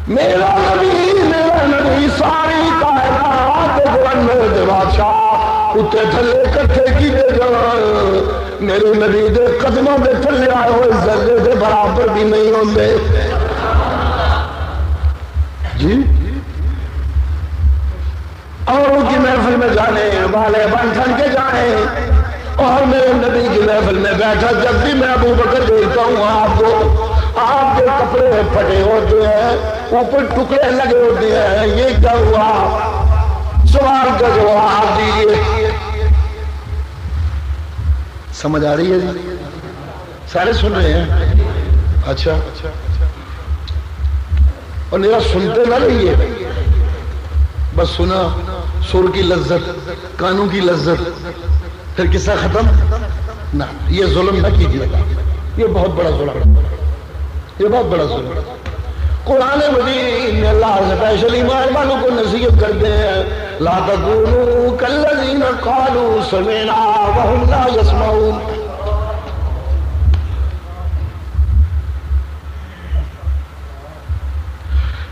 میرا نبی ساری کائنات گورنر دے بادشاہ اتنے تھلے کٹھے کی دے جان، میرے نبی دے قدموں دے تھلے آئے ہوئے ذرے دے برابر بھی نہیں ہوندے۔ جی اوروں کی محفل میں جانے والے بن ٹھن کے جائیں، اور میرے نبی کی محفل میں بیٹھا جب بھی میں ابو بکر دیکھتا ہوں آپ کے کپڑے پھٹے ہوتے ہیں، اوپر ٹکڑے لگے ہوتے ہیں، یہ کیا ہوا؟ سوال کا جواب دیجیے۔ سمجھ آ رہی ہے جی؟ سارے سن رہے ہیں؟ اچھا، اور میرا سنتے نہ رہیے، بس سنا، سر کی لذت، کانوں کی لذت، پھر قصہ ختم نہ۔ یہ ظلم نہ کیجیے گا، یہ بہت بڑا ظلم، یہ بہت بڑا ظلم۔ قرآن مجید میں اللہ سے پیشل ایمان والوں کو نصیحت کرتے ہیں، لا تکونوا کالذین قالوا سمعنا وهم لا يسمعون۔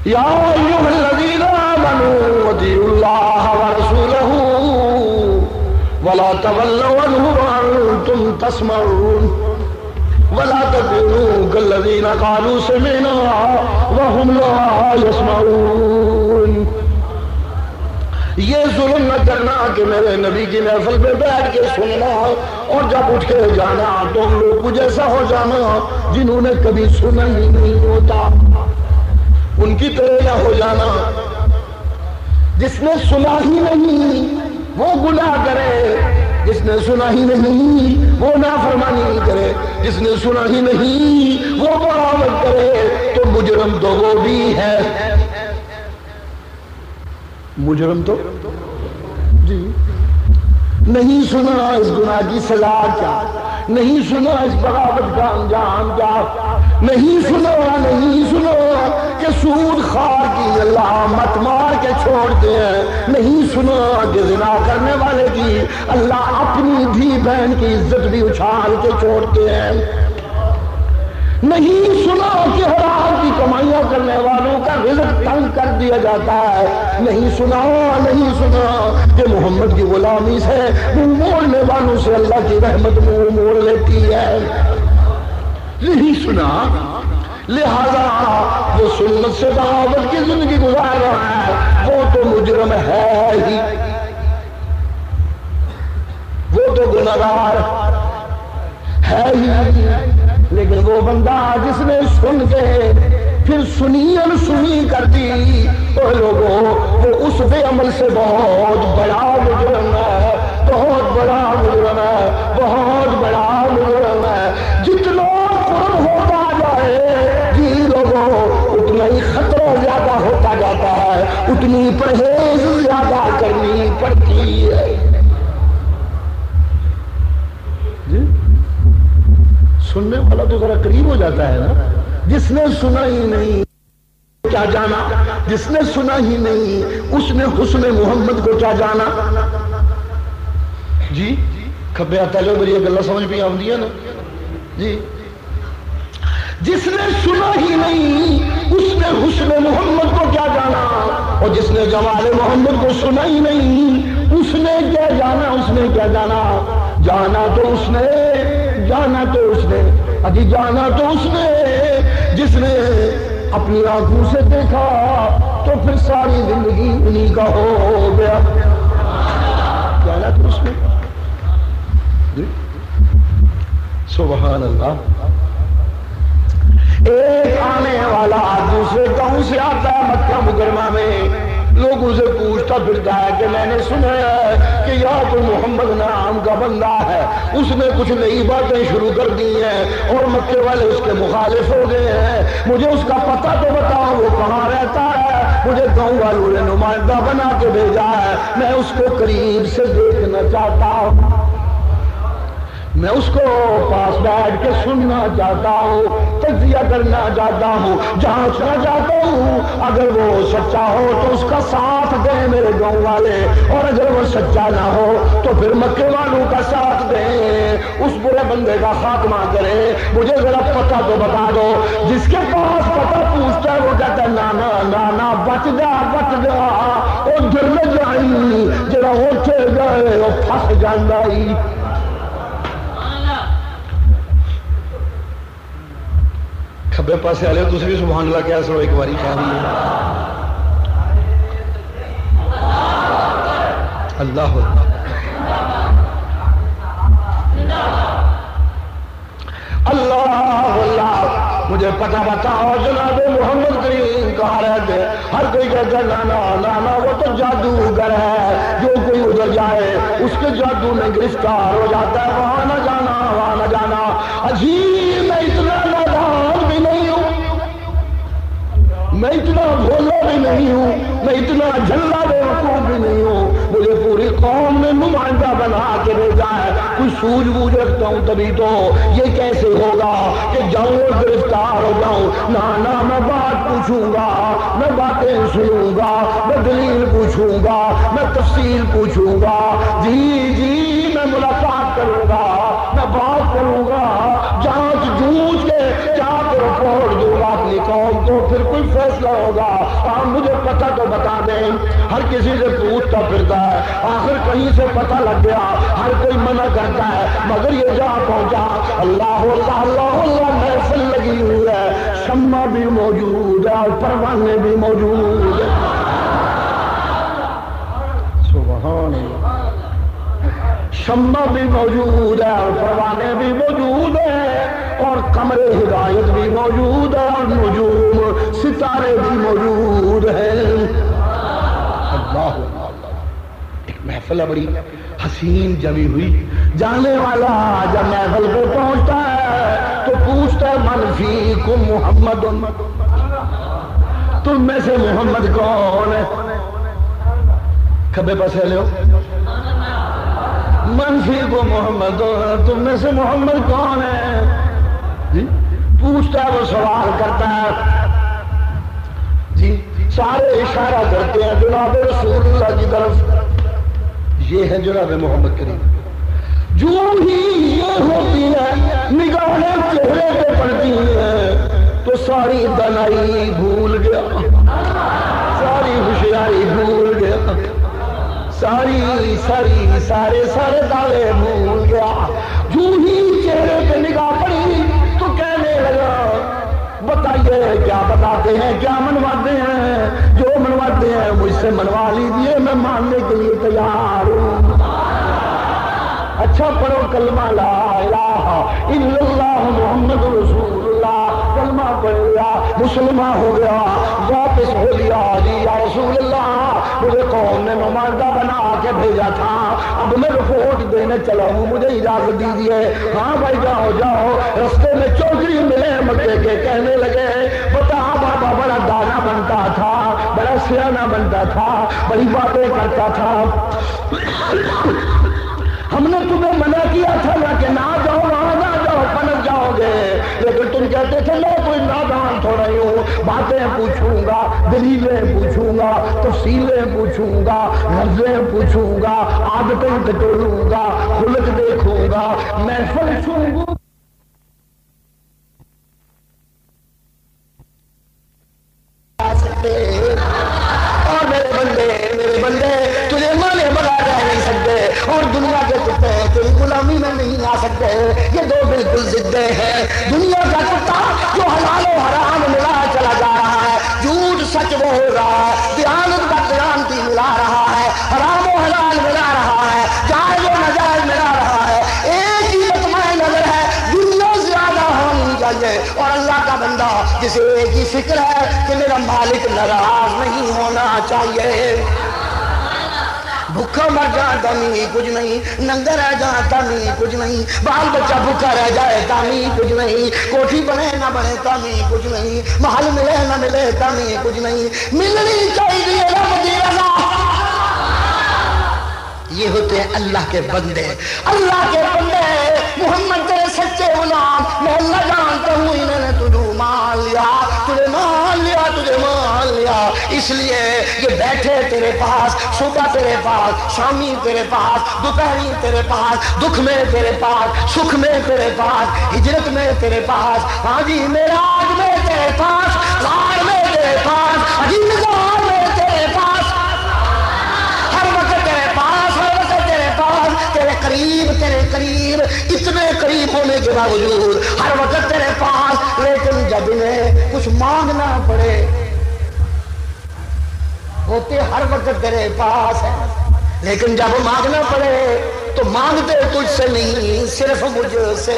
یا ایھا الذین آمنوا اطیعوا اللہ ورسولہ ولا تولوا عنہ وانتم تسمعون ولا تكونوا كالذين قالوا سمعنا وهم لا يسمعون۔ یہ ظلم نہ کرنا کہ میرے نبی کی محفل پہ بیٹھ کے سننا اور جب اٹھ کے جانا تم لوگ کو جیسا ہو جانا جنہوں نے کبھی سنا ہی نہیں ہوتا، ان کی طرح نہ ہو جانا۔ جس نے سنا ہی نہیں وہ گناہ کرے، جس نے سنا ہی نہیں وہ نافرمانی کرے، جس نے سنا ہی نہیں وہ بغاوت کرے، تو مجرم تو وہ بھی ہے، مجرم تو جی۔ نہیں سنا اس گناہ کی سزا کیا، نہیں سنا اس بغاوت کا انجام کیا، نہیں سنا کہ سود خار کی اللہ مت مار کے چھوڑتے ہیں، نہیں سنا کہ زنا کرنے والے کی اللہ اپنی دھی بہن کی عزت بھی اچھال کے چھوڑتے ہیں، نہیں سنا کہ حرام کی کمائیاں کرنے والوں کا رزق تنگ کر دیا جاتا ہے، نہیں سنا کہ محمد کی غلامی سے منہ موڑنے والوں سے اللہ کی رحمت منہ موڑ لیتی ہے، نہیں سنا۔ لہذا وہ سنت سے بغاوت کی زندگی گزار رہا ہے وہ تو مجرم ہے ہی، وہ تو گنہگار ہے ہی، لیکن وہ بندہ جس نے سن کے پھر سنی کر دی، وہ لوگوں وہ اس بے عمل سے بہت بڑا مجرم ہے، بہت بڑا مجرم ہے، بہت بڑا مجرم ہے۔ جتنا قرب ہوتا جائے جی لوگوں اتنا ہی خطرہ زیادہ ہوتا جاتا ہے، اتنی پرہیز زیادہ کرنی پڑتی ہے جی۔ سننے والا تو ذرا قریب ہو جاتا ہے نا، جس نے سنا ہی نہیں کیا جانا، جس نے سنا ہی نہیں اس نے حسن محمد کو کیا جانا جی۔ کھبے آتا لو میری گلا سمجھ پہ آتی ہے نا جی۔ جس نے سنا ہی نہیں اس نے حسن محمد کو کیا جانا، اور جس نے جمال محمد کو سنا ہی نہیں اس نے کیا جانا، اس نے کیا جانا، جانا تو اس نے ابھی جانا تو اس نے جس نے اپنی آنکھوں سے دیکھا تو پھر ساری زندگی انہی کا ہو گیا، جانا تو اس نے۔ سبحان اللہ۔ ایک آنے والا دوسرے گاؤں سے آتا ہے مکہ مکرمہ میں، لوگوں سے پوچھتا پھرتا ہے کہ میں نے سنا ہے کہ یا تو محمد نام کا بندہ ہے، اس نے کچھ نئی باتیں شروع کر دی ہیں اور مکے والے اس کے مخالف ہو گئے ہیں، مجھے اس کا پتہ تو بتاؤ وہ کہاں رہتا ہے، مجھے گاؤں والوں نے نمائندہ بنا کے بھیجا ہے، میں اس کو قریب سے دیکھنا چاہتا ہوں، میں اس کو پاس بیٹھ کے سننا چاہتا ہوں، تجزیہ کرنا چاہتا ہوں، جانچنا چاہتا ہوں، اگر وہ سچا ہو تو اس کا ساتھ دیں میرے گاؤں والے، اور اگر وہ سچا نہ ہو تو پھر مکے والوں کا ساتھ دیں، اس برے بندے کا خاتمہ کریں، مجھے ذرا پتہ تو بتا دو۔ جس کے پاس پتہ پوچھتا ہے وہ کہتا ہے نانا نانا بچ جا اور گر میں جائی جڑا اوٹھے گئے وہ پھس جاندا ہی۔ کھبے پاسے والے تسی بھی سبحان اللہ کہہ سو ایک باری کہہ دیے۔ اللہ اللہ اللہ مجھے پتہ بتاؤ جناب محمد کریم کہاں رہتے؟ ہر کوئی کہتا ہے نانا نانا وہ تو جادوگر ہے، جو کوئی ادھر جائے اس کے جادو میں گرفتار ہو جاتا ہے، وہاں نہ جانا وہاں نہ جانا۔ عجیب، میں اتنا نادان بھی نہیں ہوں، میں اتنا بھولا بھی نہیں ہوں، میں اتنا جھلا بیوقوف بھی نہیں ہوں، مجھے پوری قوم میں نمائندہ بنا کے بھیجا ہے، کوئی سوجھ بوجھ رکھتا ہوں تبھی تو۔ یہ کیسے ہوگا کہ جاؤں اور گرفتار ہو جاؤں؟ نہ میں بات پوچھوں گا، میں باتیں سنوں گا، میں دلیل پوچھوں گا، میں تفصیل پوچھوں گا، جی میں ملاقات کروں گا، میں بات کروں گا، جانچ جھوٹ کے جا کے رپورٹ دوں گا اپنی قوم کو، پھر کوئی فیصلہ ہوگا۔ آپ مجھے پتہ تو بتا دیں، ہر کسی سے پوچھتا پھرتا ہے، آخر کہیں سے پتہ لگ گیا، ہر کوئی منع کرتا ہے، مگر یہ جا پہنچا اللہ اللہ اللہ اللہ محفل لگی ہوئی ہے، شمع بھی موجود ہے اور پروانے بھی موجود ہے۔ سبحان اللہ، شمع بھی موجود ہے اور پروانے بھی موجود ہیں اور قمر ہدایت بھی موجود ہے اور نجوم ستارے بھی موجود ہیں۔ اللہ ایک محفل بڑی حسین جمی ہوئی، جانے والا جب محفل پہ پہنچتا ہے تو پوچھتا ہے من فیکم محمد، تم میں سے محمد کون ہے؟ کھبے پاسے لے من فیکم محمد، تم میں سے محمد کون ہے؟ جی پوچھتا ہے، وہ سوال کرتا ہے، جی سارے اشارہ کرتے ہیں جناب رسول اللہ کی طرف، یہ ہے جناب محمد کریم۔ جو ہی یہ ہوتی ہے نگاہیں چہرے پہ پڑتی ہیں تو ساری دنائی بھول گیا، ساری ہوشیاری بھول گیا، سارے دعوے بھول گیا۔ جو ہی چہرے پہ نگاہ پڑی تو کہنے لگا بتائیے کیا بتاتے ہیں، کیا منواتے ہیں؟ جو منواتے ہیں مجھ سے منوا لیجیے، میں ماننے کے لیے تیار ہوں۔ اچھا پڑھو کلمہ لا الہ الا اللہ محمد رسول اللہ، کلمہ پڑھ لیا، مسلمان ہو گیا، واپس ہو لیا، جی یا رسول اللہ مجھے قوم نے نمائندہ بنا کے بھیجا تھا، اب میں رپورٹ دینے چلا ہوں، مجھے اجازت دیجیے۔ ہاں بھائی جاؤ جاؤ۔ رستے میں چودھری ملے مکے کے، کہنے لگے بتا بابا بڑا دانا بنتا تھا، بڑا سیانا بنتا تھا، بڑی باتیں کرتا تھا، ہم نے تمہیں منع کیا تھا نہ کہ نہ جاؤ وہاں نہ جاؤ پنپ جاؤ گے، لیکن تم کہتے تھے میں کوئی نادان تھوڑا ہی ہوں، باتیں پوچھوں گا، دلیلیں پوچھوں گا، تفصیلیں پوچھوں گا، غرضیں پوچھوں گا، عادتیں ٹٹولوں گا، خلق دیکھوں گا، محفل چھوں گا۔ اور میرے بندے تجھے مانے بغیر رہ نہیں سکتے، اور دنیا کے کتے تیری غلامی میں نہیں آ سکتے، یہ دو بالکل ضدیں ہیں۔ دنیا کا کتا جو حلال و حرام ملا چلا جا رہا ہے، جھوٹ سچ وہ ہو رہا ہے، دیانت کا دیانتی ملا رہا ہے، حرام و حلال ملا رہا ہے، جائز و ناجائز ملا رہا ہے، ایک ہی مطمئن نظر ہے دنیا زیادہ ہونی چاہیے، اور اللہ کا بندہ جسے ایک ہی فکر ہے کہ میرا مالک ناراض نہیں ہونا چاہیے۔ بھوکا مر جاتا نہیں کچھ نہیں، ننگا رہ جاتا نہیں کچھ نہیں، بال بچہ بھوکا رہ جائے تامی کچھ نہیں، کوٹھی بنے نہ بنے تامی کچھ نہیں، محل ملے نہ ملے تامی کچھ نہیں، ملنی چاہیے رب دی رضا۔ یہ ہوتے ہیں اللہ کے بندے، اللہ کے بندے۔ محمد تیرے سچے غلام، میں اللہ جانتا ہوں انہوں نے تجھے مان لیا، تجھے مان لیا، تجھے مان لیا، اس لیے یہ بیٹھے تیرے پاس، صبح تیرے پاس، شامی تیرے پاس، دوپہری تیرے پاس، دکھ میں تیرے پاس، سکھ میں تیرے پاس، ہجرت میں تیرے پاس، ہاں جی معراج میں تیرے پاس، غار میں تیرے پاس، عجیب غار میں تیرے پاس، ہر وقت تیرے پاس، ہر وقت تیرے پاس، تیرے قریب اتنے قریب ہونے کے باوجود ہر وقت تیرے پاس، لیکن جب انہیں کچھ مانگنا پڑے ہوتے ہر وقت تیرے پاس ہے، لیکن جب مانگنا پڑے تو مانگتے تجھ سے نہیں، صرف مجھ سے۔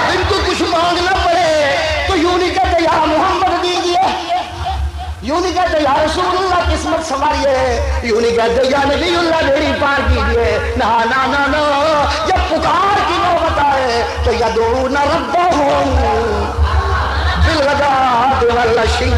ان کو کچھ مانگنا پڑے تو یوں نہیں کہتے یا محمد دیجیے، یوں نہیں کہتے یا رسول اللہ قسمت سنواریے، یوں نہیں کہتے یا نبی اللہ میری پار کیجیے، نا نا نا نا، جب پکار کی نوبت آئے تو یدعون ربهم بالغداۃ والعشی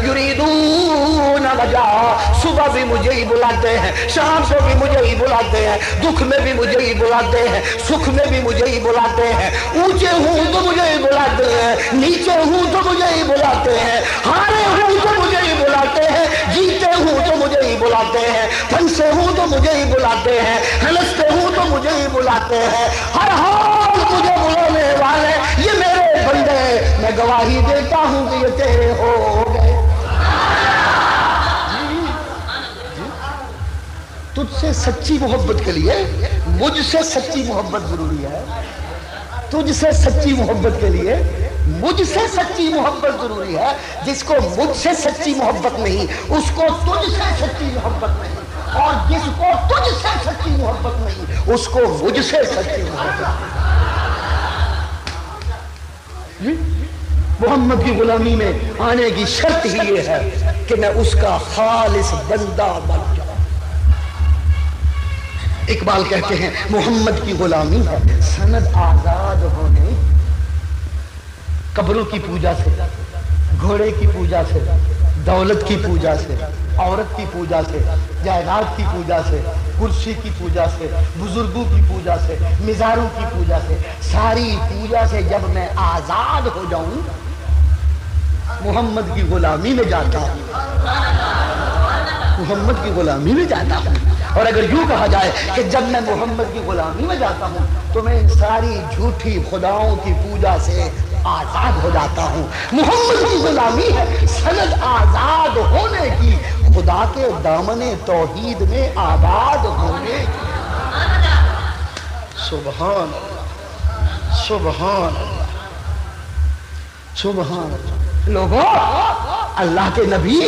یریدون وجہہ، صبح بھی مجھے ہی بلاتے ہیں، شام کو بھی مجھے ہی بلاتے ہیں، دکھ میں بھی مجھے ہی بلاتے ہیں، سکھ میں بھی مجھے ہی بلاتے ہیں، اونچے ہوں تو مجھے ہی بلاتے ہیں، نیچے ہوں تو مجھے ہی بلاتے ہیں، ہارے ہوں تو مجھے ہی بلاتے ہیں، جیتے ہوں تو مجھے ہی بلاتے ہیں، پھنسے ہوں تو مجھے ہی بلاتے ہیں، ہنستے ہوں تو مجھے ہی بلاتے ہیں، ہر حال مجھے بلانے والے یہ میرے بندے، میں گواہی دیتا ہوں کہ یہ تیرے ہو گئے۔ تجھ سے سچی محبت کے لیے مجھ سے سچی محبت ضروری ہے، تجھ سے سچی محبت کے لیے مجھ سے سچی محبت ضروری ہے۔ جس کو مجھ سے سچی محبت نہیں اس کو تجھ سے سچی محبت نہیں، اور جس کو تجھ سے سچی محبت نہیں اس کو مجھ سے سچی محبت نہیں۔ محمد کی غلامی میں آنے کی شرط ہی یہ ہے کہ میں اس کا خالص بندہ بن جاؤں۔ اقبال کہتے ہیں محمد کی غلامی ہے سند آزاد ہونے، قبروں کی پوجا سے، گھوڑے کی پوجا سے، دولت کی پوجا سے، عورت کی پوجا سے، جائیداد کی پوجا سے، کرسی کی پوجا سے، بزرگوں کی پوجا سے، مزاروں کی پوجا سے، ساری پوجا سے جب میں آزاد ہو جاؤں محمد کی غلامی میں جاتا ہوں، محمد کی غلامی میں جاتا ہوں۔ اور اگر یوں کہا جائے کہ جب میں محمد کی غلامی میں جاتا ہوں تو میں ان ساری جھوٹی خداؤں کی پوجا سے آزاد ہو جاتا ہوں۔ محمد کی غلامی ہے سند آزاد ہونے کی، خدا کے دامن توحید میں آباد ہونے کی۔ سبحان اللہ، سبحان اللہ، سبحان اللہ۔ لوگوں، اللہ کے نبی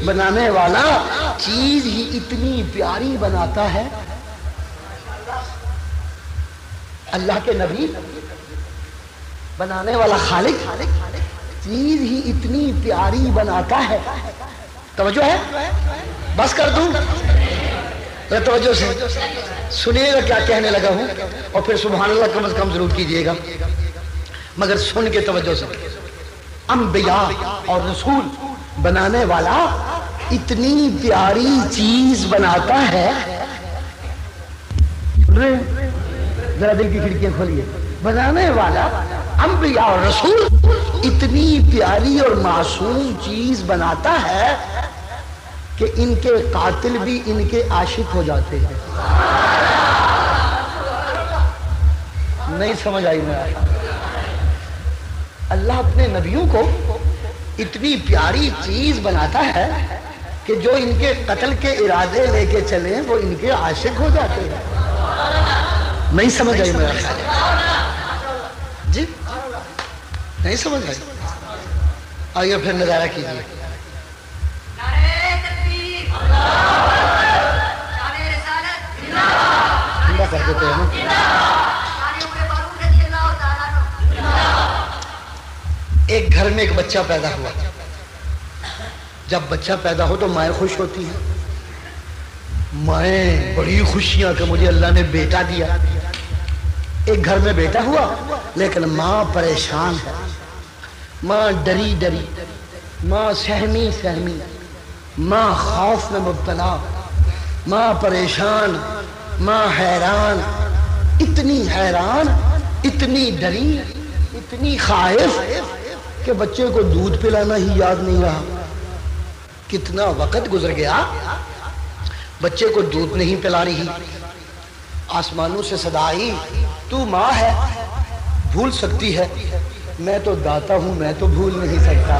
بنانے والا چیز ہی اتنی پیاری بناتا ہے، اللہ کے نبی بنانے والا خالق چیز ہی اتنی پیاری بناتا ہے۔ توجہ ہے؟ بس کر دوں؟ توجہ سے سنیے گا کیا کہنے لگا ہوں، اور پھر سبحان اللہ کم از کم ضرور کیجئے گا، مگر سن کے توجہ سے۔ انبیاء اور رسول بنانے والا اتنی پیاری چیز بناتا ہے، ذرا دل کی کھڑکیاں کھولیے، بنانے والا انبیاء اور رسول اتنی پیاری اور معصوم چیز بناتا ہے کہ ان کے قاتل بھی ان کے عاشق ہو جاتے ہیں۔ نہیں سمجھ آئی میں؟ اللہ اپنے نبیوں کو اتنی پیاری چیز بناتا ہے کہ جو ان کے قتل کے ارادے لے کے چلیں وہ ان کے عاشق ہو جاتے ہیں۔ نہیں سمجھ آئی میرا خیال؟ جی نہیں سمجھ آئی؟ آئیے پھر نظارہ کیجیے۔ ٹھنڈا کر دیتے ہیں نا۔ ایک گھر میں ایک بچہ پیدا ہوا، جب بچہ پیدا ہو تو مائیں خوش ہوتی ہیں، مائیں بڑی خوشیاں کہ مجھے اللہ نے بیٹا دیا۔ ایک گھر میں بیٹا ہوا لیکن ماں پریشان ہے، ماں ڈری ڈری، ماں سہمی سہمی، ماں خوف میں مبتلا، ماں پریشان، ماں حیران، اتنی حیران، اتنی ڈری، اتنی خائف کہ بچے کو دودھ پلانا ہی یاد نہیں رہا۔ کتنا وقت گزر گیا، بچے کو دودھ نہیں پلا رہی، آسمانوں سے صدا آئی، تو ماں ہے بھول سکتی ہے، میں تو داتا ہوں، میں تو بھول نہیں سکتا۔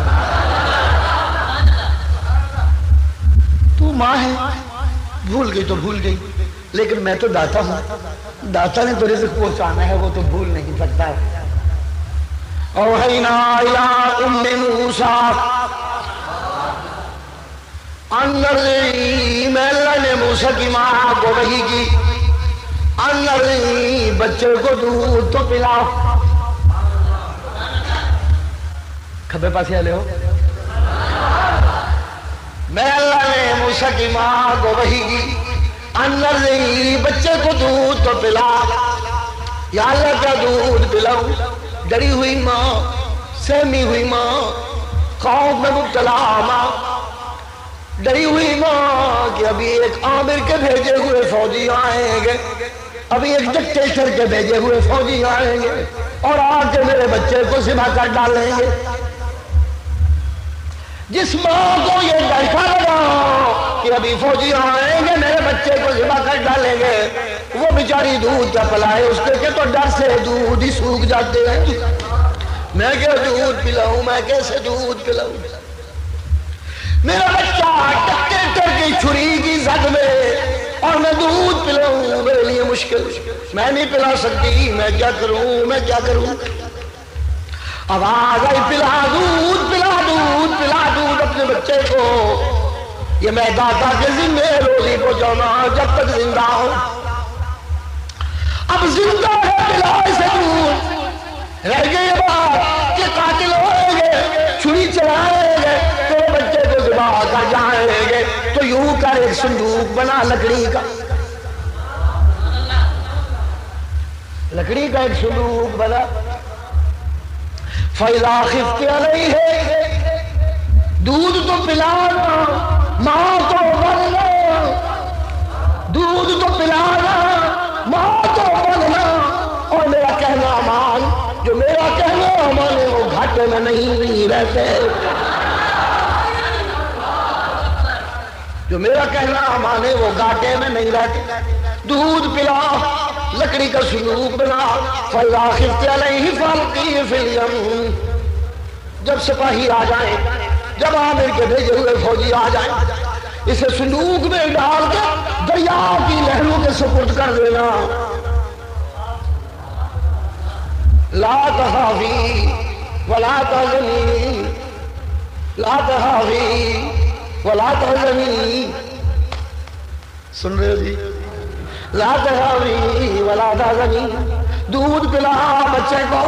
تو ماں ہے بھول گئی تو بھول گئی، لیکن میں تو داتا ہوں، داتا نے تو رزق پہنچانا ہے، وہ تو بھول نہیں سکتا۔ اوحینا الی ام موسیٰ انرزی میں اللہ نے موسیٰ کی ماں کو وحی کی انرزی بچے کو دودھ تو پلاؤ. کھبے پاسے والے ہو. میں اللہ نے موسیٰ کی ماں کو وحی کی انرزی بچے کو دودھ تو پلا. یا اللہ کا دودھ پلاؤں. ڈری ہوئی ماں، سہمی ہوئی ماں، خوف میں مبتلا ماں، ڈری ہوئی ماں کہ ابھی ایک عامر کے بھیجے ہوئے فوجی آئیں گے، ابھی ایک ڈکٹیٹر کے بھیجے ہوئے فوجی آئیں گے اور آ کے میرے بچے کو ذبح کر ڈالیں گے. جس ماں کو یہ ڈر لگا کہ ابھی فوجی آئیں گے میرے بچے کو ذبح کر ڈالیں گے، وہ بیچاری دودھ کیا پلائے اس کے کہ تو ڈر سے دودھ ہی سوکھ جاتے ہیں. میں کیا دودھ پلاؤں، میں کیسے دودھ پلاؤں؟ میرا بچہ ڈکٹیٹر کی چھری کی زد میں اور میں دودھ پلاؤں میرے لیے مشکل. میں نہیں پلا سکتی، میں کیا کروں، میں کیا کروں؟ آواز آئی پلا دودھ، پلا دودھ، پلا دودھ اپنے بچے کو. یہ میں داتا کے ذمہ روزی پہنچانا جب تک زندہ ہوں. اب زندہ ہے پلا اسے دودھ. رہ گئی بات کہ قاتل ہوئیں گے، چھری چلائیں گے تو بچے کو ذبح کر جائیں گے. تو یوں کر ایک صندوق بنا لکڑی کا، لکڑی کا ایک صندوق بنا. فَإِذَا خِفْتِ عَلَيْهِ دودھ تو پلانا ماں تو بننا، دودھ تو پلانا ماں تو بننا. اور میرا کہنا مان، جو میرا کہنا مانے وہ گھاٹے میں نہیں رہتے. جو میرا کہنا مانے وہ گھاٹے میں نہیں رہتے. دودھ پلا، لکڑی کا صندوق بنا. فَإِذَا خِفْتِ عَلَيْهِ فَأَلْقِيهِ فِي الْيَمِّ جب سپاہی آ جائیں، جب عامر کے بھیجے ہوئے فوجی آ جائیں، اسے صندوق میں ڈال کے دریا کی لہروں کے سپرد کر دینا. لا تخافی ولا تحزنی، لا تخافی ولا تحزنی. سن رہے ہو جی؟ لا تخافی ولا تحزنی. دودھ پلا بچے کو.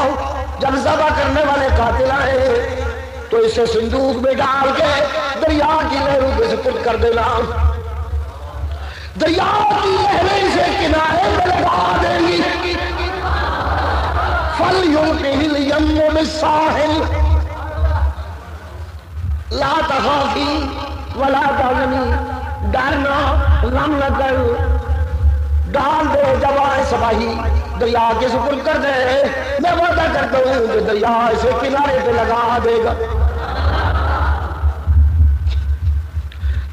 جب ذبح کرنے والے قاتل آئے تو اسے صندوق میں ڈال کے دریا کی لہروں کے سپرد کر دینا. دریا کی لہریں اسے کنارے پہ لگا دیں گی. فَلْيُلْقِهِ الْيَمُّ بِالسَّاحِلِ لا تخافی ولا تحزنی. ڈرنا غم نہ کر. ڈال دے جب آئے سپاہی دریا کے سپرد کر دے. میں وعدہ کرتا ہوں کہ دریا اسے کنارے پہ لگا دے گا.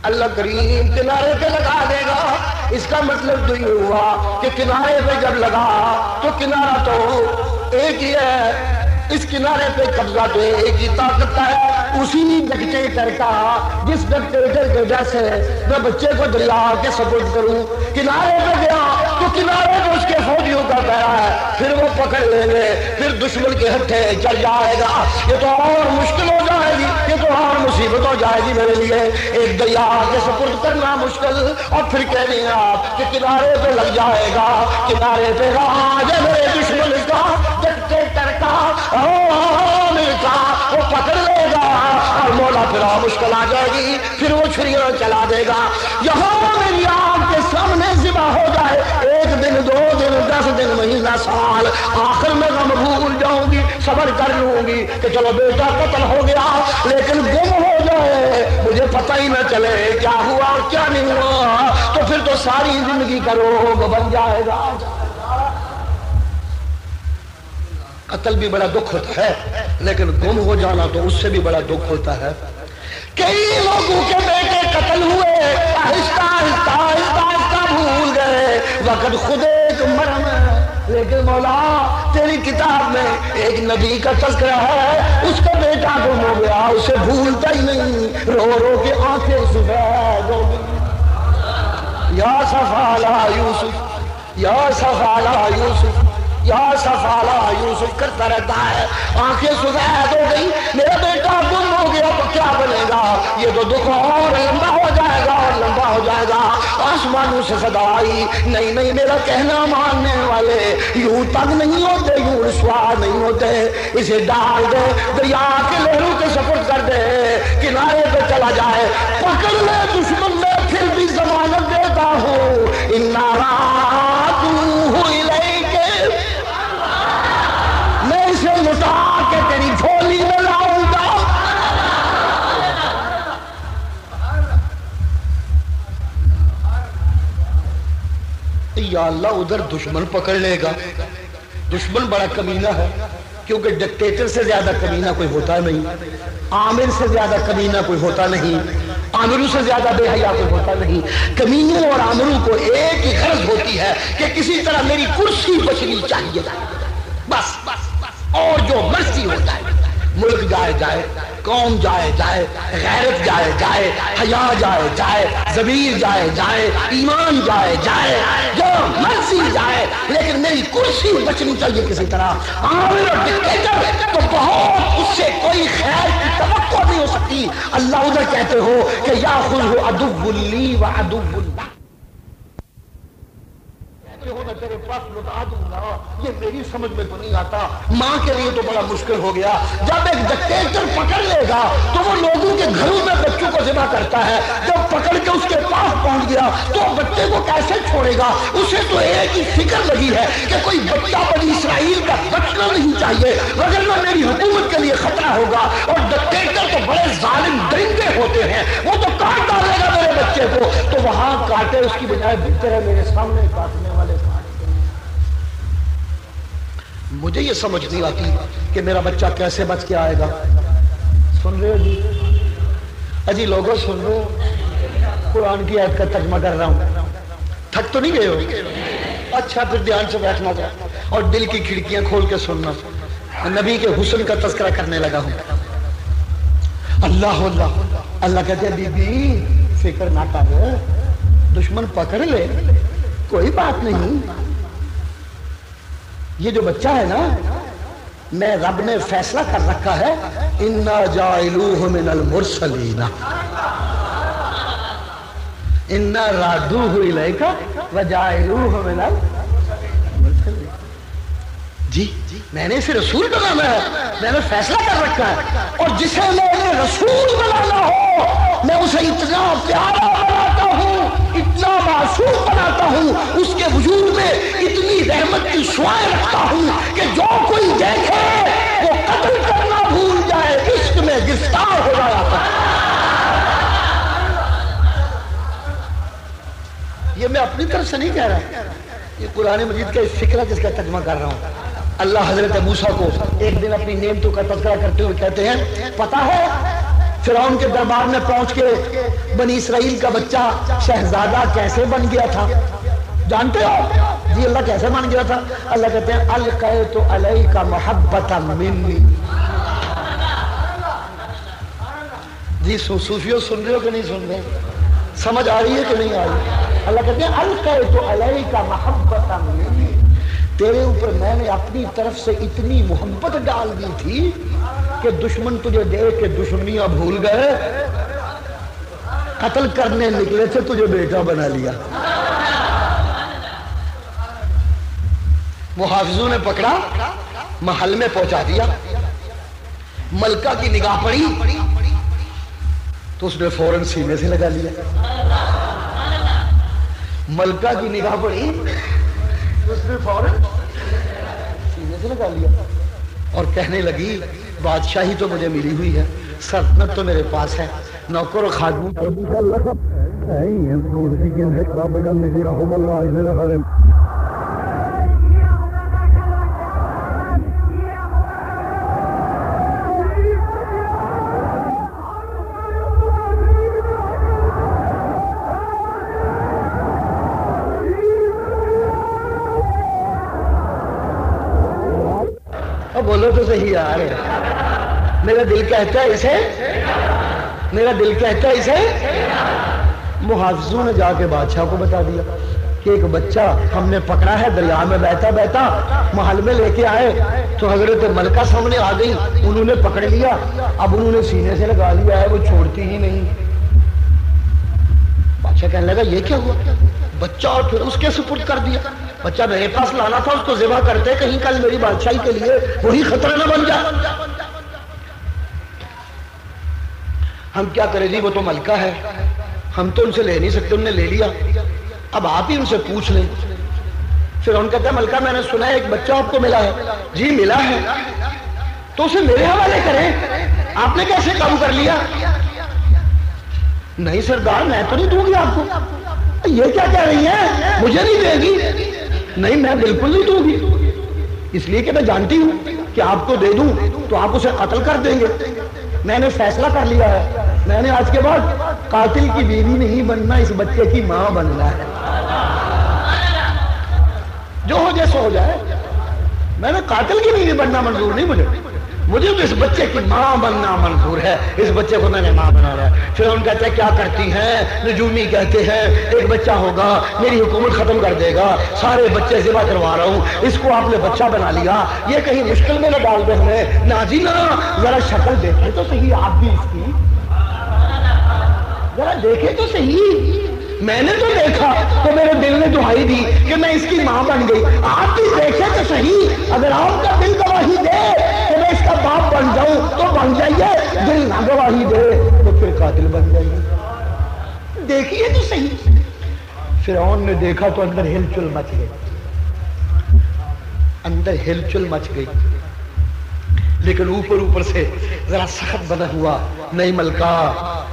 اللہ کریم کنارے پہ لگا دے گا. اس کا مطلب تو یہ ہوا کہ کنارے پہ جب لگا تو کنارہ تو ایک ہی ہے. اس کنارے پہ قبضہ تو ایک ہی طاقت ہے، اسی ڈکٹیٹر کا جس ڈکٹیٹر کے جیسے میں بچے کو دریا کے سپرد کروں. کنارے پہ گیا تو کنارے پہ اس کے فوجیوں کا پیرا ہے، پھر وہ پکڑ لیں گے، پھر دشمن کے ہتھے چل جائے گا. یہ تو اور مشکل ہو جائے گی، یہ تو اور مصیبت ہو جائے گی میرے لیے. ایک دریا کے سپرد کرنا مشکل اور پھر کہہ دیں آپ کہ کنارے پہ لگ جائے گا. کنارے پہ راج ہے میرے دشمن کا، ڈکٹیٹر کا، عامر کا، وہ پکڑ لے گا اور مولا پھر مشکل آ جائے گی، پھر وہ چھریاں چلا دے گا. یہاں میری آنکھ کے سامنے ذبح ہو جائے، 1 دن 2 دن 10 دن مہینہ سال، آخر میں غم بھول جاؤں گی، صبر کر لوں گی کہ چلو بیٹا قتل ہو گیا، لیکن گم ہو جائے مجھے پتہ ہی نہ چلے کیا ہوا اور کیا نہیں ہوا، تو پھر تو ساری زندگی کا روگ بن جائے گا. قتل بھی بڑا دکھ ہوتا ہے، لیکن گم ہو جانا تو اس سے بھی بڑا دکھ ہوتا ہے. کئی لوگوں کے بیٹے قتل ہوئے، آہستہ آہستہ آہستہ آہستہ بھول گئے وقت خود ایک مرم ہے. لیکن مولا تیری کتاب میں ایک نبی کا تذکرہ ہے، اس کا بیٹا گم ہو گیا، اسے بھولتا ہی نہیں، رو رو کے آنکھیں سفید ہو گئی. یا صفا علی یوسف، یا صفا علی یوسف، یا سفالا یوسف کرتا رہتا ہے، آنکھیں سفید ہو گئی، میرا بیٹا گم ہو گیا تو کیا بنے گا، یہ تو دکھ اور لمبا ہو جائے گا اور لمبا ہو جائے گا۔ آسمانوں سے صدا آئی، نہیں نہیں میرا کہنا ماننے والے یوں تنگ نہیں ہوتے، یوں رسوا نہیں ہوتے، اسے ڈال دے دریا کے لہروں کے سپرد کر دے، کنارے پہ چلا جائے، پکڑ لے دشمن میں پھر بھی ضمانت دیتا ہوں، اِنَّا رَادُوهُ إِلَيْكَ، میں اسے لٹا کے تیری جھولی میں لاؤں گا۔ یا اللہ ادھر دشمن پکڑ لے گا، دشمن بڑا کمینہ ہے، کیونکہ ڈکٹیٹر سے زیادہ کمینہ کوئی ہوتا نہیں، عامر سے زیادہ کمینہ کوئی ہوتا نہیں، عامروں سے زیادہ بے حیا کوئی ہوتا نہیں۔ کمینوں اور عامروں کو ایک ہی غرض ہوتی ہے کہ کسی طرح میری کرسی بچنی چاہیے، بس اور جو مرضی ہو جائے، ملک جائے جائے، قوم جائے جائے، غیرت جائے جائے، حیا جائے جائے، ضمیر جائے جائے، ایمان جائے جائے، جو مرضی جائے، لیکن میری کرسی بچنی چاہیے کسی طرح۔ عامر اور ڈکٹیٹر تو بہت، اس سے کوئی خیر کی توقع نہیں ہو سکتی۔ اللہ ادھر کہتے ہو کہ یاخذہ عدو لی وعدو لہ، میں تیرے پاس لٹا دوں گا، یہ میری سمجھ میں تو نہیں آتا۔ ماں کے لیے تو بڑا مشکل ہو گیا، جب ایک ڈکٹیٹر پکڑ لے گا تو وہ لوگوں کے گھروں میں بچوں کو ذبح کرتا ہے، جب پکڑ کے اس کے پاس پہنچ گیا تو بچے کو کیسے چھوڑے گا؟ اسے تو ایک ہی فکر لگی ہے کہ کوئی بچہ بنی اسرائیل کا بچنا نہیں چاہیے، وگرنہ میری حکومت کے لیے خطرہ ہوگا۔ اور ڈکٹیٹر تو بڑے ظالم درندے ہوتے ہیں، وہ تو کاٹ ڈالے گا میرے بچے کو، تو وہاں کاٹے اس کی بجائے بہتر ہے میرے سامنے کاٹنے والے۔ مجھے یہ سمجھ نہیں آتی کہ میرا بچہ کیسے بچ کے آئے گا۔ سن رہے ہو جی؟ اجی لوگوں سن رہے ہو؟ قرآن کی آیت کا ترجمہ کر رہا ہوں، تھک تو نہیں گئے ہو؟ اچھا پھر دھیان سے بیٹھنا تھا اور دل کی کھڑکیاں کھول کے سننا۔ نبی کے حسن کا تذکرہ کرنے لگا ہوں۔ اللہ اللہ اللہ کہتے ہیں بی بی فکر نہ کر، دشمن پکڑ لے کوئی بات نہیں، یہ جو بچہ ہے نا، میں رب نے فیصلہ کر رکھا ہے، اِنَّا جَاعِلُوهُ مِنَ الْمُرْسَلِينَ، اِنَّا رَادُوهُ إِلَيْكَ وَجَاعِلُوهُ مِنَ الْمُرْسَلِينَ۔ جی میں نے اسے رسول بنانا ہے، میں نے فیصلہ کر رکھا ہے، اور جسے میں نے رسول بنانا ہو میں اسے اتنا پیارا بناتا ہوں، اتنا معصوم بناتا ہوں، اس کے وجود میں اتنی رحمت کی شعائیں رکھتا ہوں کہ جو کوئی دیکھے وہ قتل کرنا بھول جائے، عشق میں گرفتار ہو جاتا ہے۔ یہ میں اپنی طرف سے نہیں کہہ رہا، یہ قرآن مجید کا اس فکرہ جس کا ترجمہ کر رہا ہوں۔ اللہ حضرت موسیٰ کو ایک دن اپنی نعمتوں کا تذکرہ کرتے ہوئے کہتے ہیں، پتہ ہے فرعون کے دربار میں پہنچ کے بنی اسرائیل کا بچہ شہزادہ کیسے بن گیا تھا؟ جانتے ہو؟ جی اللہ کیسے بن گیا تھا؟ اللہ کہتے ہیں القیت علیک محبۃ منی۔ جی صوفیوں سن رہے ہو کہ نہیں سن رہے؟ سمجھ آ رہی ہے کہ نہیں آ رہی؟ اللہ کہتے ہیں القیت علیک محبۃ منی، تیرے اوپر میں نے اپنی طرف سے اتنی محبت ڈال دی تھی کہ دشمن تجھے دیکھ کے دشمنیاں بھول گئے، قتل کرنے نکلے تھے تجھے بیٹا بنا لیا۔ محافظوں نے پکڑا، محل میں پہنچا دیا، ملکہ کی نگاہ پڑی تو اس نے فوراً سینے سے لگا لیا۔ ملکہ کی نگاہ پڑی اس نے فوراً سینے سے لگا لیا اور کہنے لگی بادشاہی تو مجھے ملی ہوئی ہے، سلطنت تو میرے پاس ہے، نوکر و خادم بولو تو صحیح یار، میرا دل کہتا ہے اسے، میرا دل کہتا ہے اسے۔ محافظوں نے جا کے بادشاہ کو بتا دیا کہ ایک بچہ ہم نے پکڑا ہے دریا میں بہتا بہتا، محل میں لے کے آئے تو حضرت ملکہ سامنے آ گئی، انہوں نے پکڑ لیا، اب انہوں نے سینے سے لگا لیا ہے، وہ چھوڑتی ہی نہیں۔ بادشاہ کہنے لگا یہ کیا ہوا؟ بچہ اور پھر اس کے سپرد کر دیا۔ بچہ میرے پاس لانا تھا، اس کو ذبح کرتے کہیں کل میری بادشاہی کے لیے وہی خطرہ نہ بن جائے۔ ہم کیا کریں جی، وہ تو ملکہ ہے، ہم تو ان سے لے نہیں سکتے، انہوں نے لے لیا، اب آپ ہی ان سے پوچھ لیں۔ پھر ان کہتا ہے ملکہ میں نے سنا ہے ایک بچہ آپ کو ملا ہے۔ جی ملا ہے، تو اسے میرے حوالے کریں، آپ نے کیسے قابو کر لیا؟ نہیں سردار میں تو نہیں دوں گی آپ کو۔ یہ کیا کہہ رہی ہیں، مجھے نہیں دے گی؟ نہیں میں بالکل نہیں دوں گی، اس لیے کہ میں جانتی ہوں کہ آپ کو دے دوں تو آپ اسے قتل کر دیں گے۔ میں نے فیصلہ کر لیا ہے، میں نے آج کے بعد قاتل کی بیوی نہیں بننا، اس بچے کی ماں بننا ہے، جو ہو جائے سو ہو جائے، میں نے قاتل کی بیوی بننا منظور نہیں، مجھے تو اس بچے کی ماں بننا منظور ہے، اس بچے کو میں نے ماں بنا لیا۔ پھر ہم کہتے ہیں کیا کرتی ہیں؟ نجومی کہتے ہیں ایک بچہ ہوگا میری حکومت ختم کر دے گا، سارے بچے ذبح کروا رہا ہوں، اس کو آپ نے بچہ بنا لیا، یہ کہیں مشکل میں نہ ڈال دے ہمیں۔ نہ جی نہ، ذرا شکل دیکھیں تو صحیح آپ بھی اس کی، ذرا دیکھیں تو صحیح۔ میں نے تو دیکھا تو میرے دل نے دہائی دی کہ میں اس کی ماں بن گئی، آپ بھی دیکھیں تو صحیح، اگر آپ کا دل گواہی دے کہ میں اس کا باپ بن جاؤں تو بن جائیے، دل نہ گواہی دے تو پھر قاتل بن جائیے، دیکھیے تو صحیح۔ فرعون نے دیکھا تو اندر ہلچل مچ گئی، اندر ہلچل مچ گئی، لیکن اوپر اوپر سے ذرا سخت بنا ہوا، نہیں ملکہ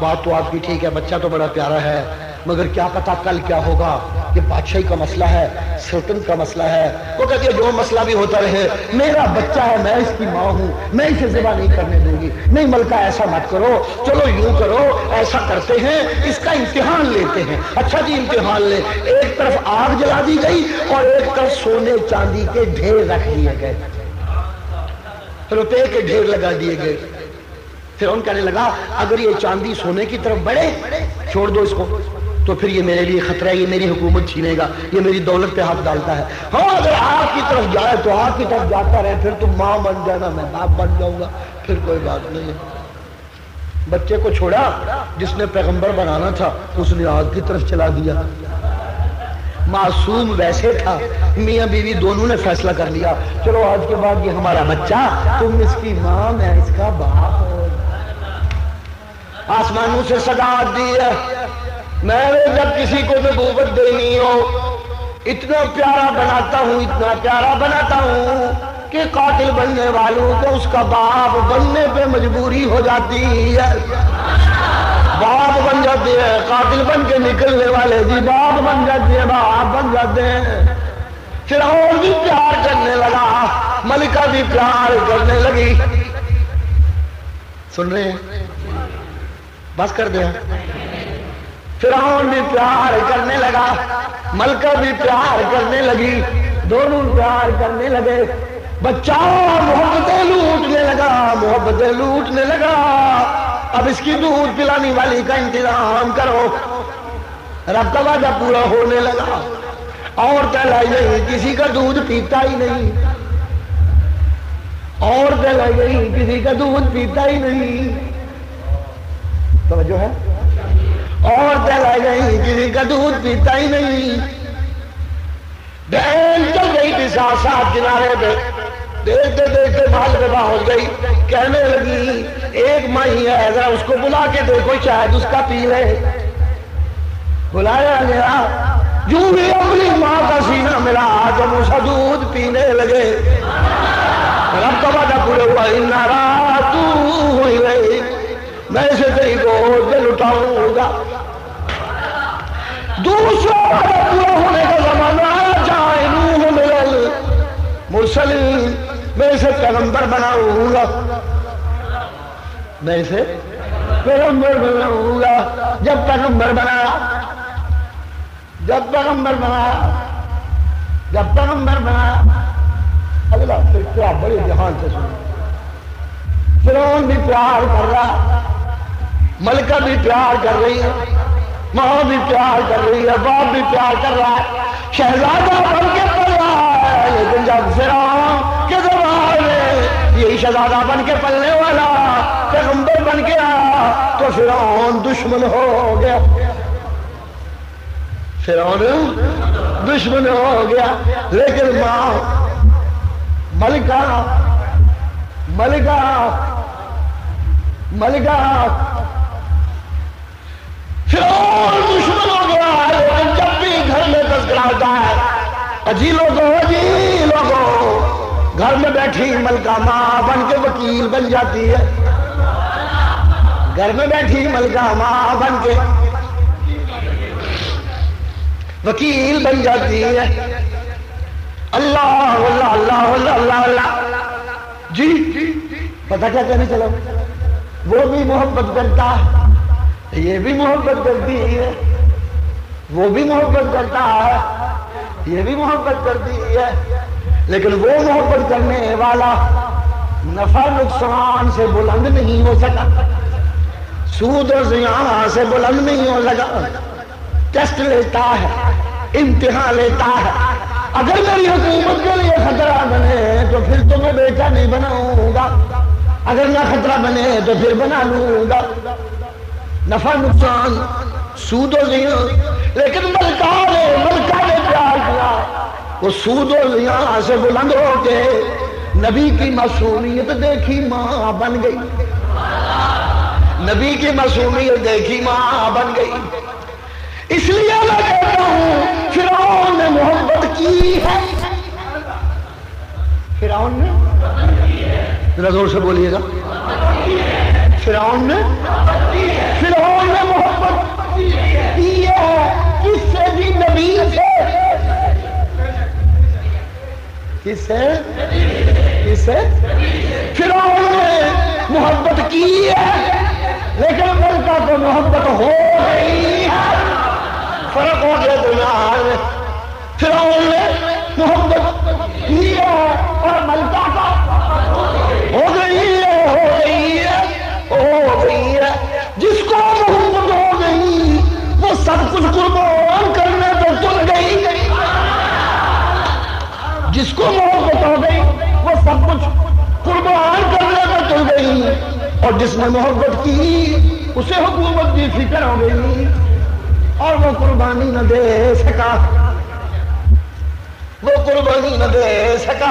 بات تو آپ کی ٹھیک ہے، بچہ تو بڑا پیارا ہے، مگر کیا پتا کل کیا ہوگا، یہ بادشاہی کا مسئلہ ہے، سلطنت کا مسئلہ ہے۔ وہ کہتی ہے جو مسئلہ بھی ہوتا رہے، میرا بچہ ہے، میں اس کی ماں ہوں، میں اسے ذبح نہیں کرنے دوں گی۔ نہیں ملکہ ایسا مت کرو، چلو یوں کرو، ایسا کرتے ہیں، اس کا امتحان لیتے ہیں۔ اچھا جی امتحان لے، ایک طرف آگ جلا دی گئی اور ایک طرف سونے چاندی کے ڈھیر رکھ دیے گئے، روپے کے ڈھیر لگا دیے گئے۔ پھر ان کہنے لگا اگر یہ چاندی سونے کی طرف بڑھے چھوڑ دو اس کو، تو پھر یہ میرے لیے خطرہ ہے، یہ میری حکومت چھینے گا، یہ میری دولت پہ ہاتھ ڈالتا ہے۔ ہاں اگر آگ کی طرف جائے تو آگ کی طرف جاتا رہے، پھر تم ماں بن جانا، میں باپ بن جاؤں گا، پھر کوئی بات نہیں ہے۔ بچے کو چھوڑا، جس نے پیغمبر بنانا تھا اس نے آگ کی طرف چلا دیا۔ معصوم ویسے تھا، میاں بیوی دونوں نے فیصلہ کر لیا چلو آج کے بعد یہ ہمارا بچہ، تم اس کی ماں میں اس کا باپ ہو۔ آسمانوں سے صداعت دی ہے، میں نے جب کسی کو نبوت دینی ہو اتنا پیارا بناتا ہوں، اتنا پیارا بناتا ہوں کہ قاتل بننے والوں کو اس کا باپ بننے پہ مجبوری ہو جاتی ہے، باپ بن جاتے ہیں، قاتل بن کے نکلنے والے جی باپ بن جاتے ہیں، باپ بن جاتے ہیں۔ فرعون بھی پیار کرنے لگا، ملکہ بھی پیار کرنے لگی۔ سن رہے ہیں؟ بس کر دیا۔ فرعون بھی پیار کرنے لگا، ملکہ بھی پیار کرنے لگی، دونوں پیار کرنے لگے۔ بچہ محبتیں لوٹنے لگا، محبتیں لوٹنے لگا۔ اب اس کی دودھ پلانے والی کا انتظام کرو۔ رب کا وعدہ پورا ہونے لگا، عورتیں لائی گئی، کسی کا دودھ پیتا ہی نہیں، عورتیں لائی گئی، کسی کا دودھ پیتا ہی نہیں۔ توجہ ہے؟ عورتیں لائی گئی، کسی کا دودھ پیتا ہی نہیں۔ بہن چل گئی تھی ساتھ ساتھ کنارے پہ، دیکھتے دیکھتے مال پہ پہنچ گئی، کہنے لگی ایک مائی ہے ذرا اس کو بلا کے دیکھو شاید اس کا پی لے۔ بلایا گیا، یوں بھی اپنی ماں کا سینہ ملا جب اس کا دودھ پینے لگے۔ رب کا وعدہ پورا ہوا، اِنَّا رَاتُوهُ إِلَيْهِ، میں اسے تیری گود میں لٹاؤں گا۔ دوسرا وعدہ پورا ہونے کا زمانہ آیا، جاعلوہ من المرسلین، میں اسے پیغمبر بناؤں گا، میں اسے پیغمبر بناؤں گا۔ جب پیغمبر بنایا، جب پیغمبر بنایا، جب پیغمبر بنایا، اگلا پھر کیا بڑے جہان سے سنو۔ فرعون بھی پیار کر رہا، ملکہ بھی پیار کر رہی ہے، ماں بھی پیار کر رہی ہے، باپ بھی پیار کر رہا ہے، شہزادہ بن کے پل رہا ہے، لیکن جب فرعون کے زمانے میں یہی شہزادہ بن کے پلنے والا پیغمبر بن کے آیا تو فرعون دشمن ہو گیا، فرعون دشمن ہو گیا۔ لیکن ماں ملکہ فرعون دشمن ہو گیا، لیکن جب بھی گھر میں تذکرہ ہوتا ہے، اجی لوگوں گھر میں بیٹھی ملکہ ماں بن کے وکیل بن جاتی ہے، گھر میں بیٹھی ملکہ ماں بن کے وکیل بن جاتی ہے۔ اللہ اللہ اللہ اللہ اللہ اللہ جی پتہ کیا کہنے چلا، وہ بھی محبت کرتا ہے، یہ بھی محبت کرتی ہے، وہ بھی محبت کرتا ہے، یہ بھی محبت کرتی ہے، لیکن وہ محبت کرنے والا نفع نقصان سے بلند نہیں ہو سکا، سود اور زیاں سے بلند نہیں ہو سکا، ٹیسٹ لیتا ہے، امتحان لیتا ہے، اگر میری حکومت کے لیے خطرہ بنے تو پھر تو میں بیٹا نہیں بناؤں گا، اگر نہ خطرہ بنے تو پھر بنا لوں گا، نفع نقصان سود و زیاں۔ لیکن ملکہ نے پیار کیا، وہ سود و زیاں سے بلند ہو کے نبی کی معصومیت دیکھی ماں بن گئی، نبی کی معصومیت دیکھی ماں بن گئی۔ اس لیے میں کہتا ہوں فرعون نے محبت کی ہے، فرعون نے، ذرا زور سے بولیے گا، فرعون نے محبت کی ہے، کس سے بھی؟ نبی سے، کس سے؟ فرعون نے محبت کی ہے، لیکن ملکہ کو محبت ہو گئی ہے، فرق ہو گیا درمیان میں۔ فرعون نے محبت کی ہے اور ملکہ کا ہو گئی ہے، جس کو محبت ہو گئی وہ سب کچھ قربان کرنے تو تل گئی، جس کو محبت ہو گئی وہ سب کچھ قربان کرنے تو تل گئی، اور جس نے محبت کی اسے حکومت کی فکر ہو گئی اور وہ قربانی نہ دے سکا،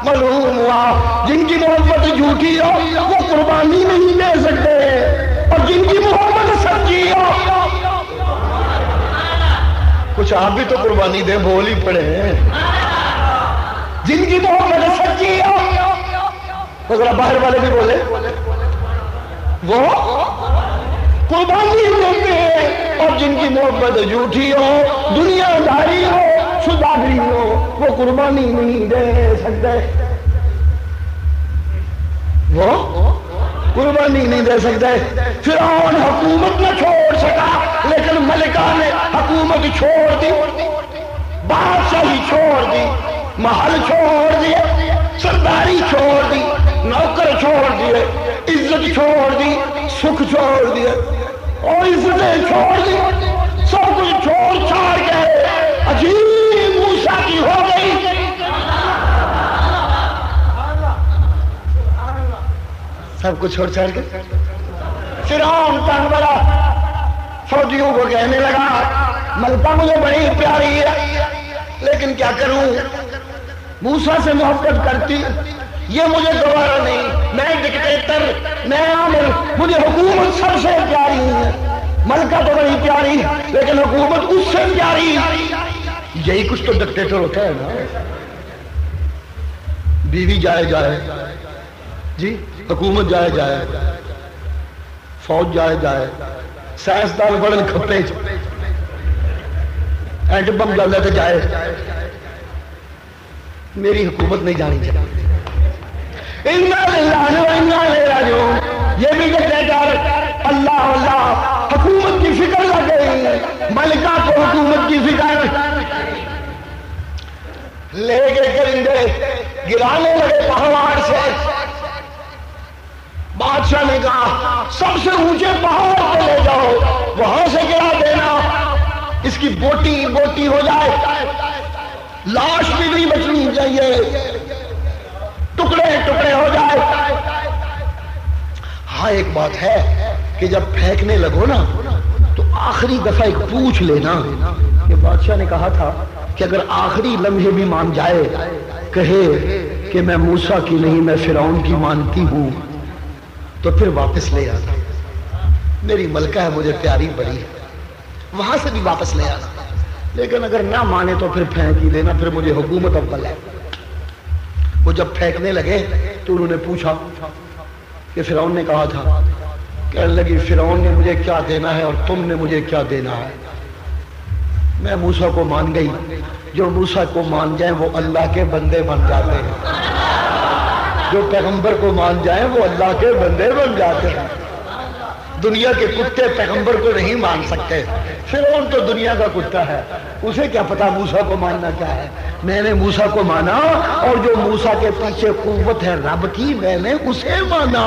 معلوم ہوا جن کی محبت جھوٹی ہو وہ قربانی نہیں دے سکتے، اور جن کی محبت سچی ہو، کچھ آپ بھی تو قربانی دیں، بول ہی پڑے، جن کی محبت سچی ہو، ذرا باہر والے بھی بولے، وہ قربانی دیتے ہیں، اور جن کی محبت جھوٹی ہو، دنیا داری ہو، سوداگری ہو، وہ قربانی نہیں دے سکتے، وہ قربانی نہیں دے سکتے۔ فرعون حکومت نہ چھوڑ سکا، لیکن ملکہ نے حکومت چھوڑ دی، بادشاہی چھوڑ دی، محل چھوڑ دیے، سرداری چھوڑ دی، نوکر چھوڑ دیے، عزت چھوڑ دی، سکھ چھوڑ دیے، اور عزتیں چھوڑ دی، سب کچھ چھوڑ چھاڑ کے عجیب موسیٰ کی ہو گئی۔ سب کچھ چھوڑ چھاڑ کے فرعون تنگ بڑا فوجیوں کو کہنے لگا ملکہ مجھے بڑی پیاری ہے، لیکن کیا کروں، موسیٰ سے محبت کرتی، یہ مجھے گوارا نہیں، میں ڈکٹیٹر، میں عامر، مجھے حکومت سب سے پیاری ہے، ملکہ تو بڑی پیاری لیکن حکومت اس سے پیاری، یہی کچھ تو ڈکٹیٹر ہوتا ہے نا، بیوی جائے جی، حکومت جائے، فوج جائے، سائنسدان بڑن کھپے، اینٹ بم ڈالے تو جائے، میری حکومت نہیں جانی چاہیے، یہ بھی اللہ حکومت کی فکر لگ گئی، ملکہ کو حکومت کی فکر، لے کے کرندے گرانے لگے پہاڑ سے، بادشاہ نے کہا سب سے اونچے پہاڑ پہ لے جاؤ، وہاں سے گرا دینا اس کی بوٹی بوٹی ہو جائے، لاش بھی نہیں بچنی چاہیے، ٹکڑے ٹکڑے ہو جائے۔ ہاں ایک بات ہے کہ جب پھینکنے لگو نا تو آخری دفعہ ایک پوچھ لینا کہ بادشاہ نے کہا تھا کہ اگر آخری لمحے بھی مان جائے، کہے کہ میں موسیٰ کی نہیں میں فرعون کی مانتی ہوں، تو پھر واپس لے آنا، میری ملکہ ہے مجھے پیاری بڑی ہے، وہاں سے بھی واپس لے آنا۔ لیکن اگر نہ مانے تو پھر پھینک ہی دینا، پھر مجھے حکومت افضل ہے۔ وہ جب پھینکنے لگے تو انہوں نے پوچھا کہ فرعون نے کہا تھا، کہنے لگی فرعون نے مجھے کیا دینا ہے اور تم نے مجھے کیا دینا ہے؟ میں موسیٰ کو مان گئی، جو موسیٰ کو مان جائیں وہ اللہ کے بندے بن جاتے ہیں، جو پیغمبر کو مان جائیں وہ اللہ کے بندے بن جاتے ہیں۔ دنیا کے کتے پیغمبر کو نہیں مان سکتے، فرعون تو دنیا کا کتا ہے، اسے کیا پتا موسیٰ کو ماننا کیا ہے۔ میں نے موسیٰ کو مانا، اور جو موسیٰ کے پیچھے قوت ہے رب کی، میں نے اسے مانا۔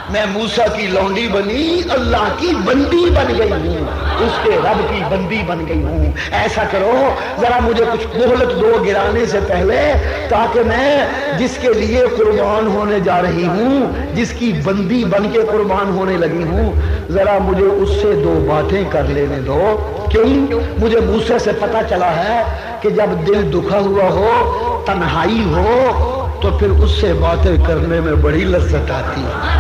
میں موسیٰ کی لونڈی بنی، اللہ کی بندی بن گئی ہوں، اس کے رب کی بندی بن گئی ہوں۔ ایسا کرو ذرا مجھے کچھ مہلت دو گرانے سے پہلے، تاکہ میں جس کے لیے قربان ہونے جا رہی ہوں، جس کی بندی بن کے قربان ہونے لگی ہوں، ذرا مجھے اس سے دو باتیں کر لینے دو۔ کیوں؟ مجھے موسیٰ سے پتا چلا ہے کہ جب دل دکھا ہوا ہو، تنہائی ہو، تو پھر اس سے باتیں کرنے میں بڑی لذت آتی ہے۔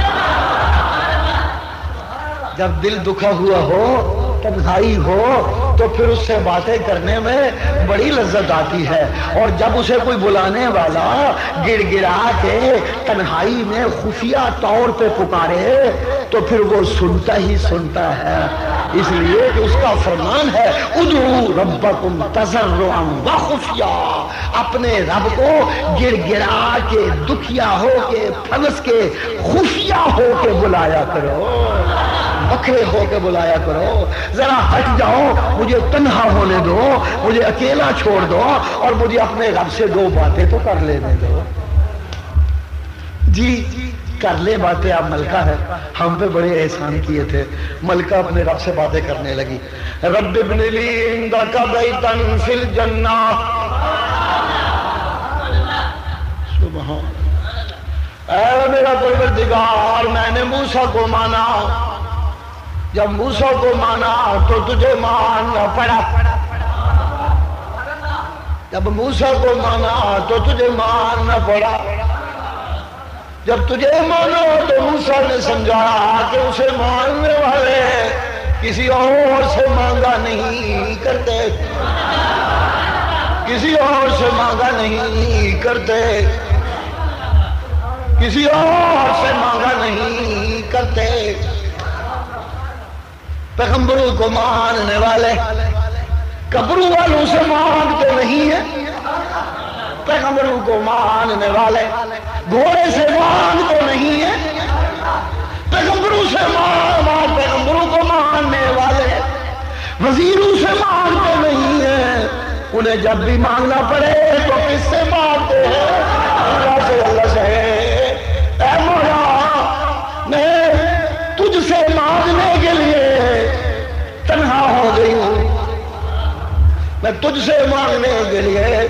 جب دل دکھا ہوا ہو، تنہائی ہو، تو پھر اس سے باتیں کرنے میں بڑی لذت آتی ہے۔ اور جب اسے کوئی بلانے والا گڑ گڑا کے تنہائی میں خفیہ طور پہ پکارے تو پھر وہ سنتا ہی سنتا ہے، اس لیے کہ اس کا فرمان ہے ادعوا ربکم تضرعا وخفیا، اپنے رب کو گڑ گڑا کے، دکھیا ہو کے، پھنس کے، خفیہ ہو کے بلایا کرو، بکھرے ہو کے بلایا کرو۔ ذرا ہٹ جاؤ، مجھے تنہا ہونے دو، مجھے اکیلا چھوڑ دو، اور مجھے اپنے رب سے دو باتیں تو کر لینے دو۔ جی کر لے باتیں، آپ ملکہ ہے، ہم پہ بڑے احسان کیے تھے۔ ملکہ اپنے رب سے باتیں کرنے لگی، رب ابن لی عندک بیتا فی الجنہ، سبحان، اے میرا پروردگار، میں نے موسیٰ کو مانا، جب موسیٰ کو مانا تو تجھے ماننا پڑا، جب موسیٰ کو مانا تو تجھے ماننا پڑا، جب تجھے مانا تو موسیٰ نے سمجھا کہ اسے ماننے والے کسی اور سے مانگا نہیں کرتے، کسی اور سے مانگا نہیں کرتے، کسی اور سے مانگا نہیں کرتے۔ پیغمبروں کو ماننے والے قبروں والوں سے مانگتے نہیں ہیں، پیغمبروں کو ماننے والے گھوڑے سے مانگتے نہیں ہیں، پیغمبروں سے پیغمبروں کو ماننے والے وزیروں سے مانگتے نہیں ہیں، انہیں جب بھی مانگنا پڑے تو کس سے مانگتے ہیں؟ اللہ سے۔ اللہ سے، اے مولا میں تجھ سے مانگنے کے لیے تنہا ہو گئی ہوں، میں تجھ سے مانگنے کے لیے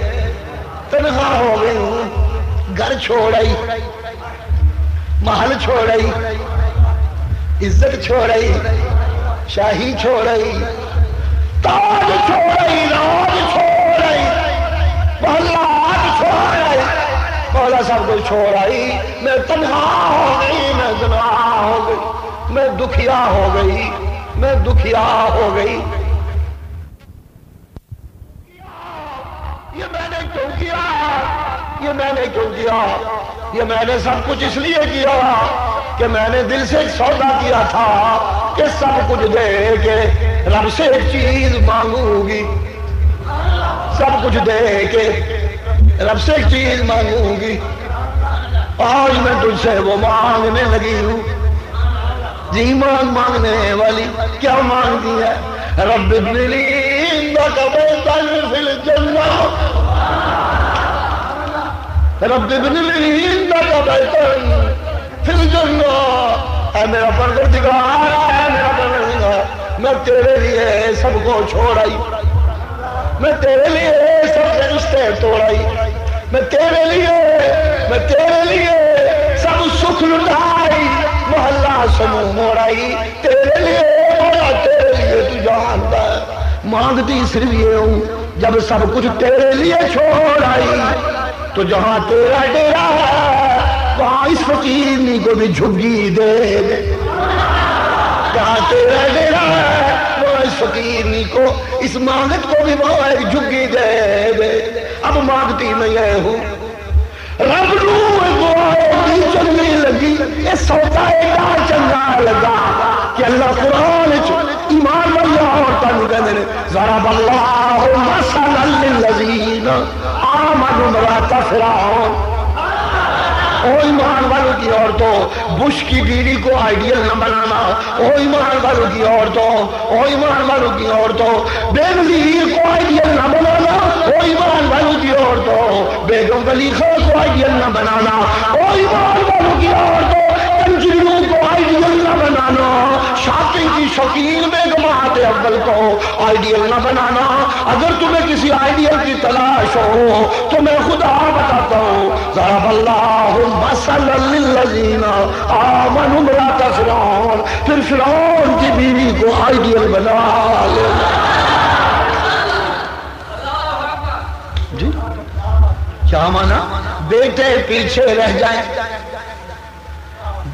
تنہا ہو گئی ہوں، گھر چھوڑائی، محل چھوڑائی، عزت چھوڑائی، شاہی چھوڑائی، تاج چھوڑائی، راج چھوڑائی، محلات چھوڑائی، مولا سب کچھ چھوڑائی، میں تنہا ہو گئی، میں تنہا ہو گئی، میں دکھیا ہو گئی، میں دکھیا ہو گئی۔ یہ میں نے کیوں کیا؟ یہ میں نے کیوں کیا؟ یہ میں نے سب کچھ اس لیے کیا کہ میں نے دل سے ایک سودا کیا تھا کہ سب کچھ دے کے رب سے ایک چیز مانگوں گی، سب کچھ دے کے رب سے ایک چیز مانگوں گی۔ آج میں تجھ سے وہ مانگنے لگی ہوں۔ جی مانگنے والی کیا مانگتی ہے؟ رب ابن لی عندک بیتا فی الجنہ، رب ابن لی عندک بیتا فی الجنہ، اے میرا پروردگار، اے میرا پروردگار، میں تیرے لیے سب کو چھوڑ آئی، میں تیرے لیے سب کے رشتے توڑ آئی، میں تیرے لیے سب سکھ لٹائی، محلہ سمو موڑائی، تیرے لیے تو جانتا ہے مانگتی صرف یہ ہوں جب سب کچھ تیرے لیے چھوڑ آئی تو جہاں تیرا ڈیرا ہے وہاں اس فقیرنی کو بھی جھگی دے دے، جہاں تیرا ڈیرا ہے وہاں اس فقیرنی کو اس مانگت کو بھی وہاں ایک جھگی دے دے۔ اب مانگتی میں یہ ہوں رب نو دعائیں چنگی لگی، یہ سودا ایڈا چنگا لگا کہ اللہ قرآن ایمان والے عورتوں کو کہتے ہیں ضرب اللہ مثلا للذین آمنوا امرأۃ فرعون۔ او ایمان والوں کی عورتوں، بش کی بیوی کو آئیڈیل نہ بنانا، او ایمان والوں کی عورتوں، او ایمان والوں کی عورتوں، بے نظیر کو آئیڈیل نہ بنانا، او ایمان والوں کی عورتوں، بیگم ولیخہ کو آئیڈیل نہ بنانا، او ایمان والوں کی عورتوں، تنجیلوں کو آئیڈیل نہ بنانا، شاپنگ کی شوقین بیگمات اول کو آئیڈیل نہ بنانا۔ اگر تمہیں کسی آئیڈیل کی تلاش ہو تو میں خدا بتاتا ہوں ضرب اللہ مثلا للذین آمنوا امرأۃ فرعون، پھر فرعون کی بیوی کو آئیڈیل بنا لے۔ جی کیا مانا؟ بیٹے پیچھے رہ جائیں،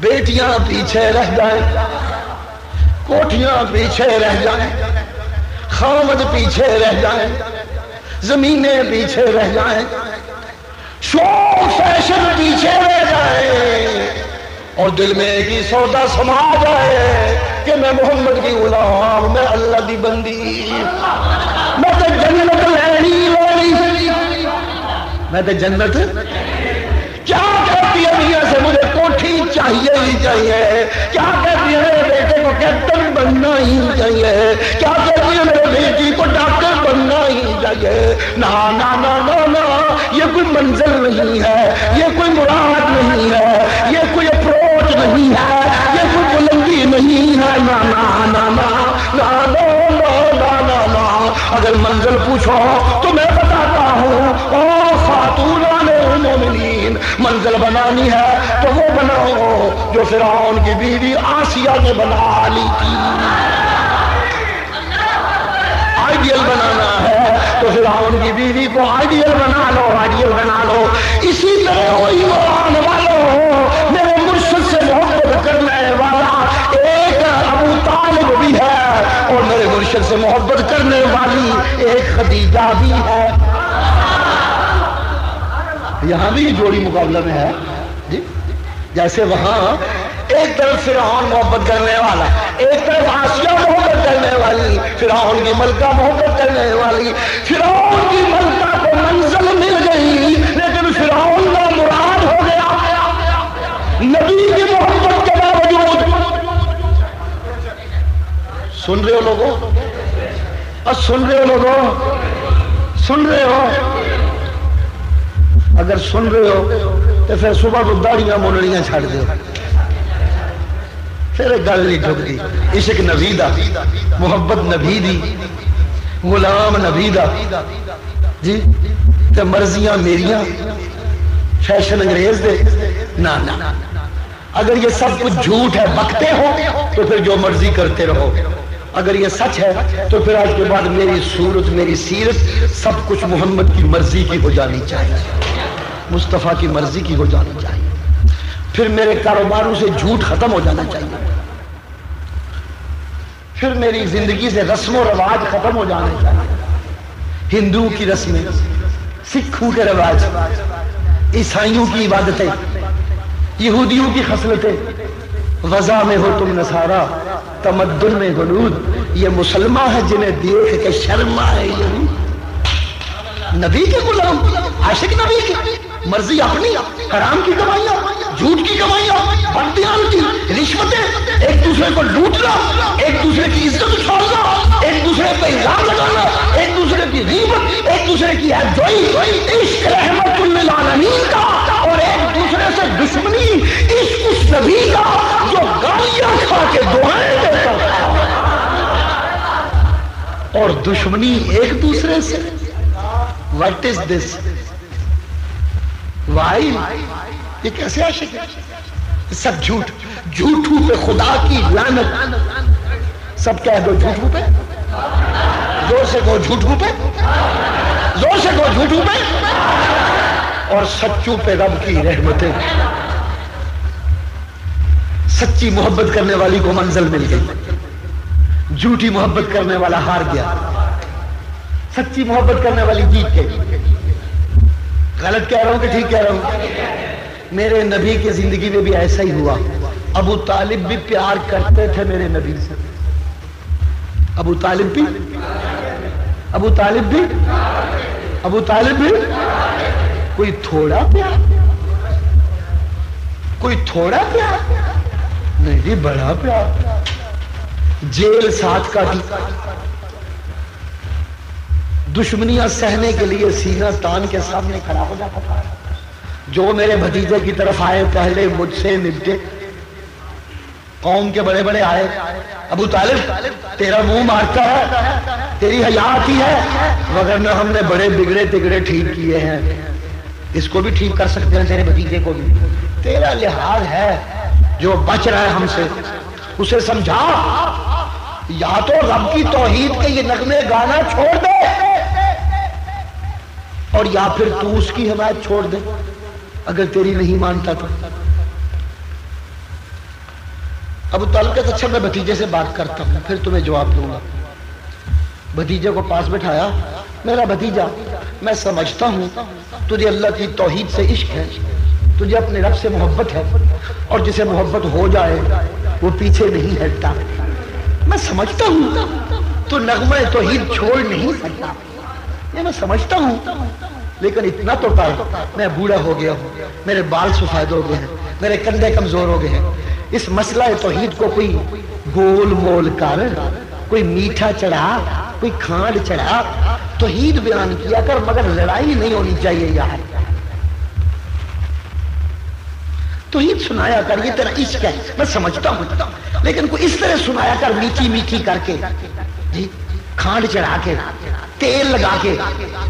بیٹیاں پیچھے رہ جائیں، کوٹھیاں پیچھے رہ جائیں، خامد پیچھے رہ جائیں، زمینیں پیچھے رہ جائیں، شو فیشن پیچھے رہ جائیں، اور دل میں ایک ہی سودا سما جائے کہ میں محمد کی غلام، میں اللہ دی بندی، میں تو جنت لینی لینی، میں تو جنت کیا کہتی ہے میاں سے مجھے کوٹھی چاہیے ہی چاہیے، کیا کہتی ہے میرے بیٹے کو کیپٹن بننا ہی چاہیے، کیا کہتی ہے میرے بیٹی کو ڈاکٹر بننا ہی چاہیے۔ نا نا نا نا نا، یہ کوئی منزل نہیں ہے، یہ کوئی مراد نہیں ہے، یہ کوئی اپروچ نہیں ہے، یہ کوئی بلندی نہیں ہے، نا نا نا نا نا نا نا نا نا۔ اگر منزل پوچھو تو میں بتاتا ہوں او خاتونان المومنین، منزل بنانی ہے تو وہ بناؤ جو فرعون کی بیوی آسیہ نے بنا لی تھی۔ آئیڈیل بنانا ہے تو فرعون کی بیوی کو آئیڈیل بنا لو، آئیڈیل بنا لو۔ اسی طرح وہ ایمان والوں، میرے مرشد سے محبت کرنے والا ایک ابو طالب بھی ہے، اور میرے مرشد سے محبت کرنے والی ایک خدیجہ بھی ہے۔ یہاں بھی جوڑی مقابلہ میں ہے جی، جیسے وہاں ایک طرف فرعون محبت کرنے والا، ایک طرف آسیہ محبت کرنے والی، فرعون کی ملکہ محبت کرنے والی۔ فرعون کی ملکہ کو منزل مل گئی لیکن فرعون کا مراد ہو گیا نبی کی محبت کے باوجود۔ سن رہے ہو لوگوں؟ اور سن رہے ہو لوگوں؟ سن رہے ہو؟ اگر سن رہے ہو تو پھر صبح کو داڑیاں منڈیاں چھڑ دو، پھر گل نہیں ٹھکتی۔ عشق نبی دا، محبت نبی دی، غلام نبی دا جی، تے مرضیاں میریاں، فیشن انگریز دے، نا نا۔ اگر یہ سب کچھ جھوٹ ہے، بکتے ہو تو پھر جو مرضی کرتے رہو، اگر یہ سچ ہے تو پھر آج کے بعد میری صورت، میری سیرت سب کچھ محمد کی مرضی کی ہو جانی چاہیے، مصطفیٰ کی مرضی کی ہو جانی چاہیے، پھر میرے کاروباروں سے جھوٹ ختم ہو جانا چاہیے، پھر میری زندگی سے رسم و رواج ختم ہو جانے چاہیے، ہندوؤں کی رسمیں، سکھوں کے رواج، عیسائیوں کی عبادتیں، یہودیوں کی خصلتیں، غزہ میں ہو تم نصارہ، تمدن میں غنود، یہ مسلمان ہے جنہیں دیکھ کے شرم آئے یہود۔ نبی کے غلام، عاشق نبی کی مرضی اپنی، حرام کی کمائیاں، جھوٹ کی کمائیاں، بندیاں کی رشوتیں، ایک دوسرے کو لوٹنا، ایک دوسرے کی عزت اچھالنا، ایک دوسرے پہ الزام لگانا، ایک دوسرے کی غیبت، ایک دوسرے کی حدوئی، عشق رحمت للعالمین کا، اور ایک دوسرے سے دشمنی، عشق اس نبی کا جو گالیاں کھا کے دعائیں دیتا تھا۔ اور دشمنی ایک دوسرے سے. What is this? Why? یہ کیسے عاشق ہے؟ سب جھوٹ. جھوٹوں پہ خدا کی لعنت. سب کہہ دو جھوٹوں پہ. زور سے کہو جھوٹوں پہ. زور سے کہو جھوٹوں پہ. اور سچوں پہ رب کی رحمتیں. سچی محبت کرنے والی کو منزل مل گئی. جھوٹی محبت کرنے والا ہار گیا. سچی محبت کرنے والی جیت گئی. غلط کہہ رہا ہوں کہ ٹھیک کہہ رہا ہوں؟ میرے نبی کی زندگی میں بھی ایسا ہی ہوا. ابو طالب بھی پیار کرتے تھے میرے نبی سے. ابو طالب بھی کوئی تھوڑا پیار, کوئی تھوڑا پیار نہیں جی, بڑا پیار. جیل ساتھ کاٹی, دشمنیاں سہنے کے لیے سینہ تان کے سامنے کھڑا ہو جاتا تھا. جو میرے بھتیجے کی طرف آئے پہلے مجھ سے نپٹے. قوم کے بڑے بڑے آئے, ابو طالب تیرا منہ مارتا ہے, تیری حیا آتی ہے, وگرنہ ہم نے بڑے بگڑے تگڑے ٹھیک کیے ہیں, اس کو بھی ٹھیک کر سکتے ہیں, تیرے بھتیجے کو بھی. تیرا لحاظ ہے, جو بچ رہا ہے ہم سے اسے سمجھا, یا تو رب کی توحید کے یہ نغمے گانا چھوڑ دے, اور یا پھر تو اس کی حمایت چھوڑ دے اگر تیری نہیں مانتا تو. ابو طالب کہتا اچھا میں بھتیجے سے بات کرتا ہوں پھر تمہیں جواب دوں گا. بھتیجے کو پاس بٹھایا. میرا بھتیجا, میں سمجھتا ہوں تجھے اللہ کی توحید سے عشق ہے, تجھے اپنے رب سے محبت ہے, اور جسے محبت ہو جائے وہ پیچھے نہیں ہٹتا. میں سمجھتا ہوں تو نغمہ توحید چھوڑ نہیں سکتا, یہ میں سمجھتا ہوں, لیکن اتنا تو کر, میں بوڑھا ہو گیا ہوں, میرے بال سفید ہو گئے ہیں, میرے کندھے کمزور ہو گئے ہیں. اس مسئلہ توحید کو کوئی گول مول کر, کوئی میٹھا چڑھا, کوئی کھانڈ چڑھا, توحید بیان کیا کر, مگر لڑائی نہیں ہونی چاہیے یار. توحید سنایا کر, یہ تیرا عشق ہے میں سمجھتا ہوں, لیکن کوئی اس طرح سنایا کر میٹھی میٹھی کر کے, جی کھانڈ چڑھا کے, تیل لگا کے,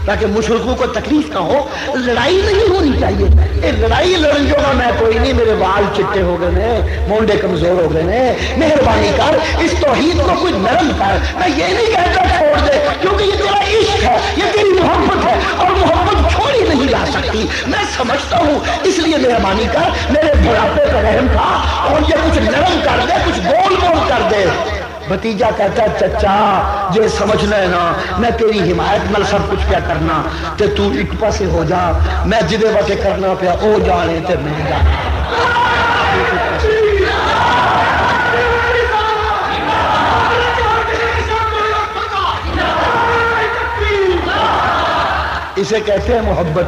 تاکہ مشرکوں کو تکلیف نہ ہو. لڑائی نہیں ہونی چاہیے. لڑائی لڑن جو گا میں کوئی نہیں, میرے بال چٹے ہو گئے ہیں, مونڈے کمزور ہو گئے ہیں, مہربانی کر اس توحید کو کوئی نرم کر. میں یہ نہیں کہتا چھوڑ دے, کیونکہ یہ تیرا عشق ہے, یہ تیری محبت ہے, اور محبت چھوڑی نہیں جا سکتی. میں سمجھتا ہوں, اس لیے مہربانی کر, میرے بڑھاپے کا رحم کھا, اور یہ کچھ نرم کر دے, کچھ گول مول کر دے. بھتیجا کہتا ہے چچا جے سمجھ لے نا, میں تیری حمایت نال سب کچھ کیا کرنا, تے تو ایک پاسے ہو جا, میں جدے وقت کرنا پیا او جانے تے میں جانے. اسے کہتے ہیں محبت.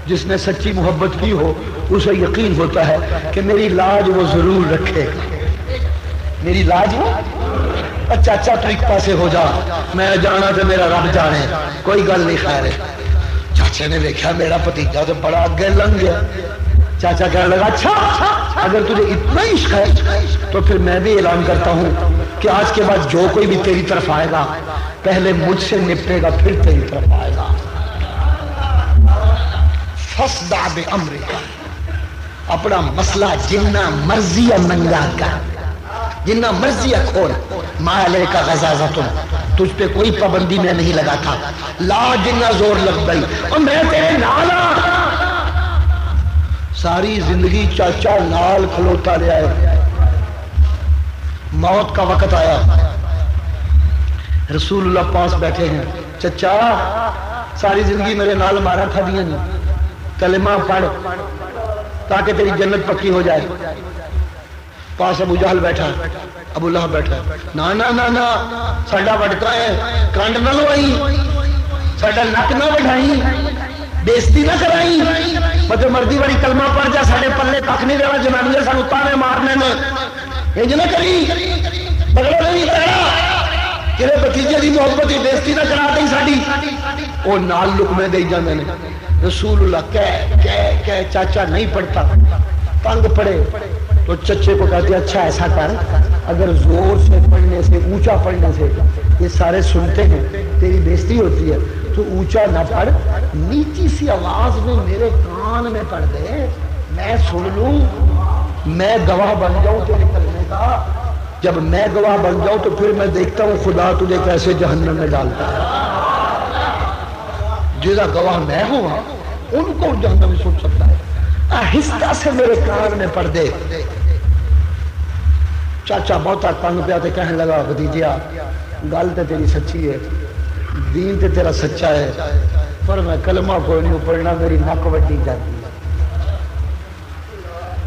جس نے سچی محبت کی ہو اسے یقین ہوتا ہے کہ میری لاج وہ ضرور رکھے گا, میری لاج وہ. چاچا تو ایک پاسے ہو جا, میں جانا تو میرا رب جانے, کوئی گل نہیں. خیر چاچا نے دیکھا میرا بھتیجا تو بڑا اگے لنگ گیا. چاچا کہنے لگا اچھا اگر تجھے اتنا عشق ہے تو پھر میں بھی اعلان کرتا ہوں کہ آج کے بعد جو کوئی بھی تیری طرف آئے گا پہلے مجھ سے نپٹے گا پھر تیری طرف آئے گا. فصدع بامرک, اپنا مسئلہ جنہ مرضی ننگا کر, جنہ مرضی کھول. ما علیک غضاضۃ, تجھ پہ کوئی پابندی میں نہیں لگا تھا. لا جنہ زور لگ گئی, اور میں تیرے نال. ساری زندگی چاچا نال کھلوتا رہا ہے. موت کا وقت آیا, رسول اللہ پاس بیٹھے ہیں. چچا ساری زندگی میرے نال مارا تھا دیا نہیں, کلمہ پڑھ تاکہ تیری جنت پکی ہو جائے. پاس ابو جہل بیٹھا, ابو لہب بیٹھا. نا نا نا نا, ساڈا وٹکا ہے, کنڈ نہ لوائی, ساڈا نک نہ وڈھائی, بےزتی نہ کرائی, مطلب مردی بڑی کلمہ پڑھ جا, ساڈے پلے کھ نہیں دینا, جنابیاں سانو تانے مارنے نے, انج نہ کری, بگڑا نہیں کرنا. تیرے بھتیجے دی محبت دی بےزتی نہ کرا دیں ساڈی. وہ نال لقمے دے جاندے نے. رسول اللہ کہہ چاچا نہیں پڑھتا, تنگ پڑے تو چچے کو کہتے اچھا ایسا کر, اگر زور سے پڑھنے سے, اونچا پڑھنے سے یہ سارے سنتے ہیں، تیری بےزتی ہوتی ہے، تو اونچا نہ پڑھ، نیچی سی آواز میں میرے کان میں پڑھ دے، میں سن لوں، میں گواہ بن جاؤں تیرے کلمے کا۔ جب میں گواہ بن جاؤں تو پھر میں دیکھتا ہوں خدا تجھے کیسے جہنم میں ڈالتا ہے۔ جیسا گواہ میں ہوں ان کو جہنم میں سن سکتا ہے۔ آہستہ سے میرے کان میں پڑھ دے۔ چاچا بہتا تنگ پیا تے کہنے لگا بھتیجیا گل تے تیری سچی ہے، دین تے تیرا سچا ہے، پر میں کلمہ کوئی نہیں پڑھنا، میری نک وڈی جاتی ہے،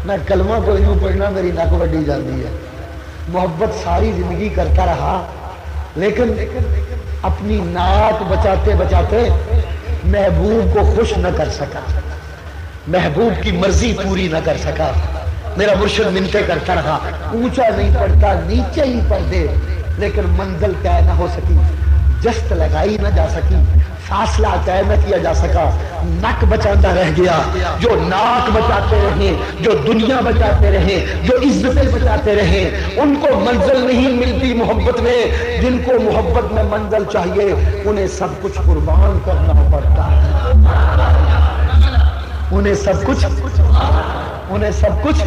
میں کلمہ کوئی نہیں پڑھنا، میری نک وڈی جاتی ہے۔ محبت ساری زندگی کرتا رہا لیکن اپنی ناک بچاتے بچاتے محبوب کو خوش نہ کر سکا، محبوب کی مرضی پوری نہ کر سکا۔ میرا مرشد منتیں کرتا رہا، اونچا نہیں پڑھتا، نیچے ہی پڑھ دے، لیکن منزل طے نہ ہو سکی، جست لگائی نہ جا سکی، فاصلہ طے نہ کیا جا سکا، نک بچاتا رہ گیا۔ جو ناک بچاتے رہے، جو دنیا بچاتے رہے، جو عزتیں بچاتے رہے، ان کو منزل نہیں ملتی محبت میں۔ جن کو محبت میں منزل چاہیے انہیں سب کچھ قربان کرنا پڑتا ہے، انہیں سب کچھ، انہیں سب کچھ،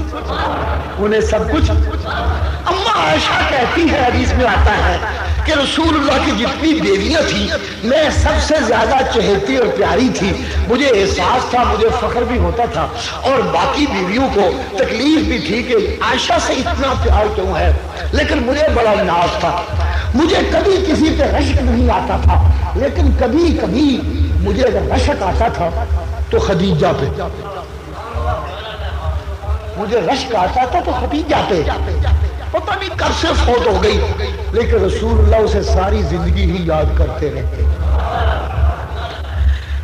انہیں سب کچھ۔ اما عائشہ کہتی ہے، حدیث میں آتا ہے کہ رسول اللہ کی جتنی بیویاں تھیں میں سب سے زیادہ چہیتی اور پیاری تھی، مجھے احساس تھا، مجھے فخر بھی ہوتا تھا، اور باقی بیویوں کو تکلیف بھی تھی کہ عائشہ سے اتنا پیار کیوں ہے، لیکن مجھے بڑا ناز تھا۔ مجھے کبھی کسی پہ رشک نہیں آتا تھا، لیکن کبھی کبھی مجھے اگر رشک آتا تھا تو خدیجہ پہ، مجھے رشک آتا تھا تو خدیجہ پہ، پتہ نہیں کب سے فوت ہو گئی، لیکن رسول اللہ اسے ساری زندگی ہی یاد کرتے رہتے،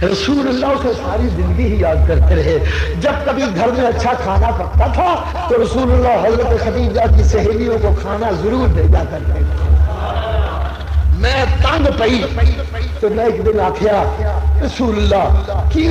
رسول اللہ اسے ساری زندگی ہی یاد کرتے رہے۔ جب کبھی گھر میں اچھا کھانا پکتا تھا تو رسول اللہ حضرت خدیجہ کی سہیلیوں کو کھانا ضرور بھیجا کرتے تھے۔ میں تنگ پئی تو میں ایک دن آخیا رسول اللہ کی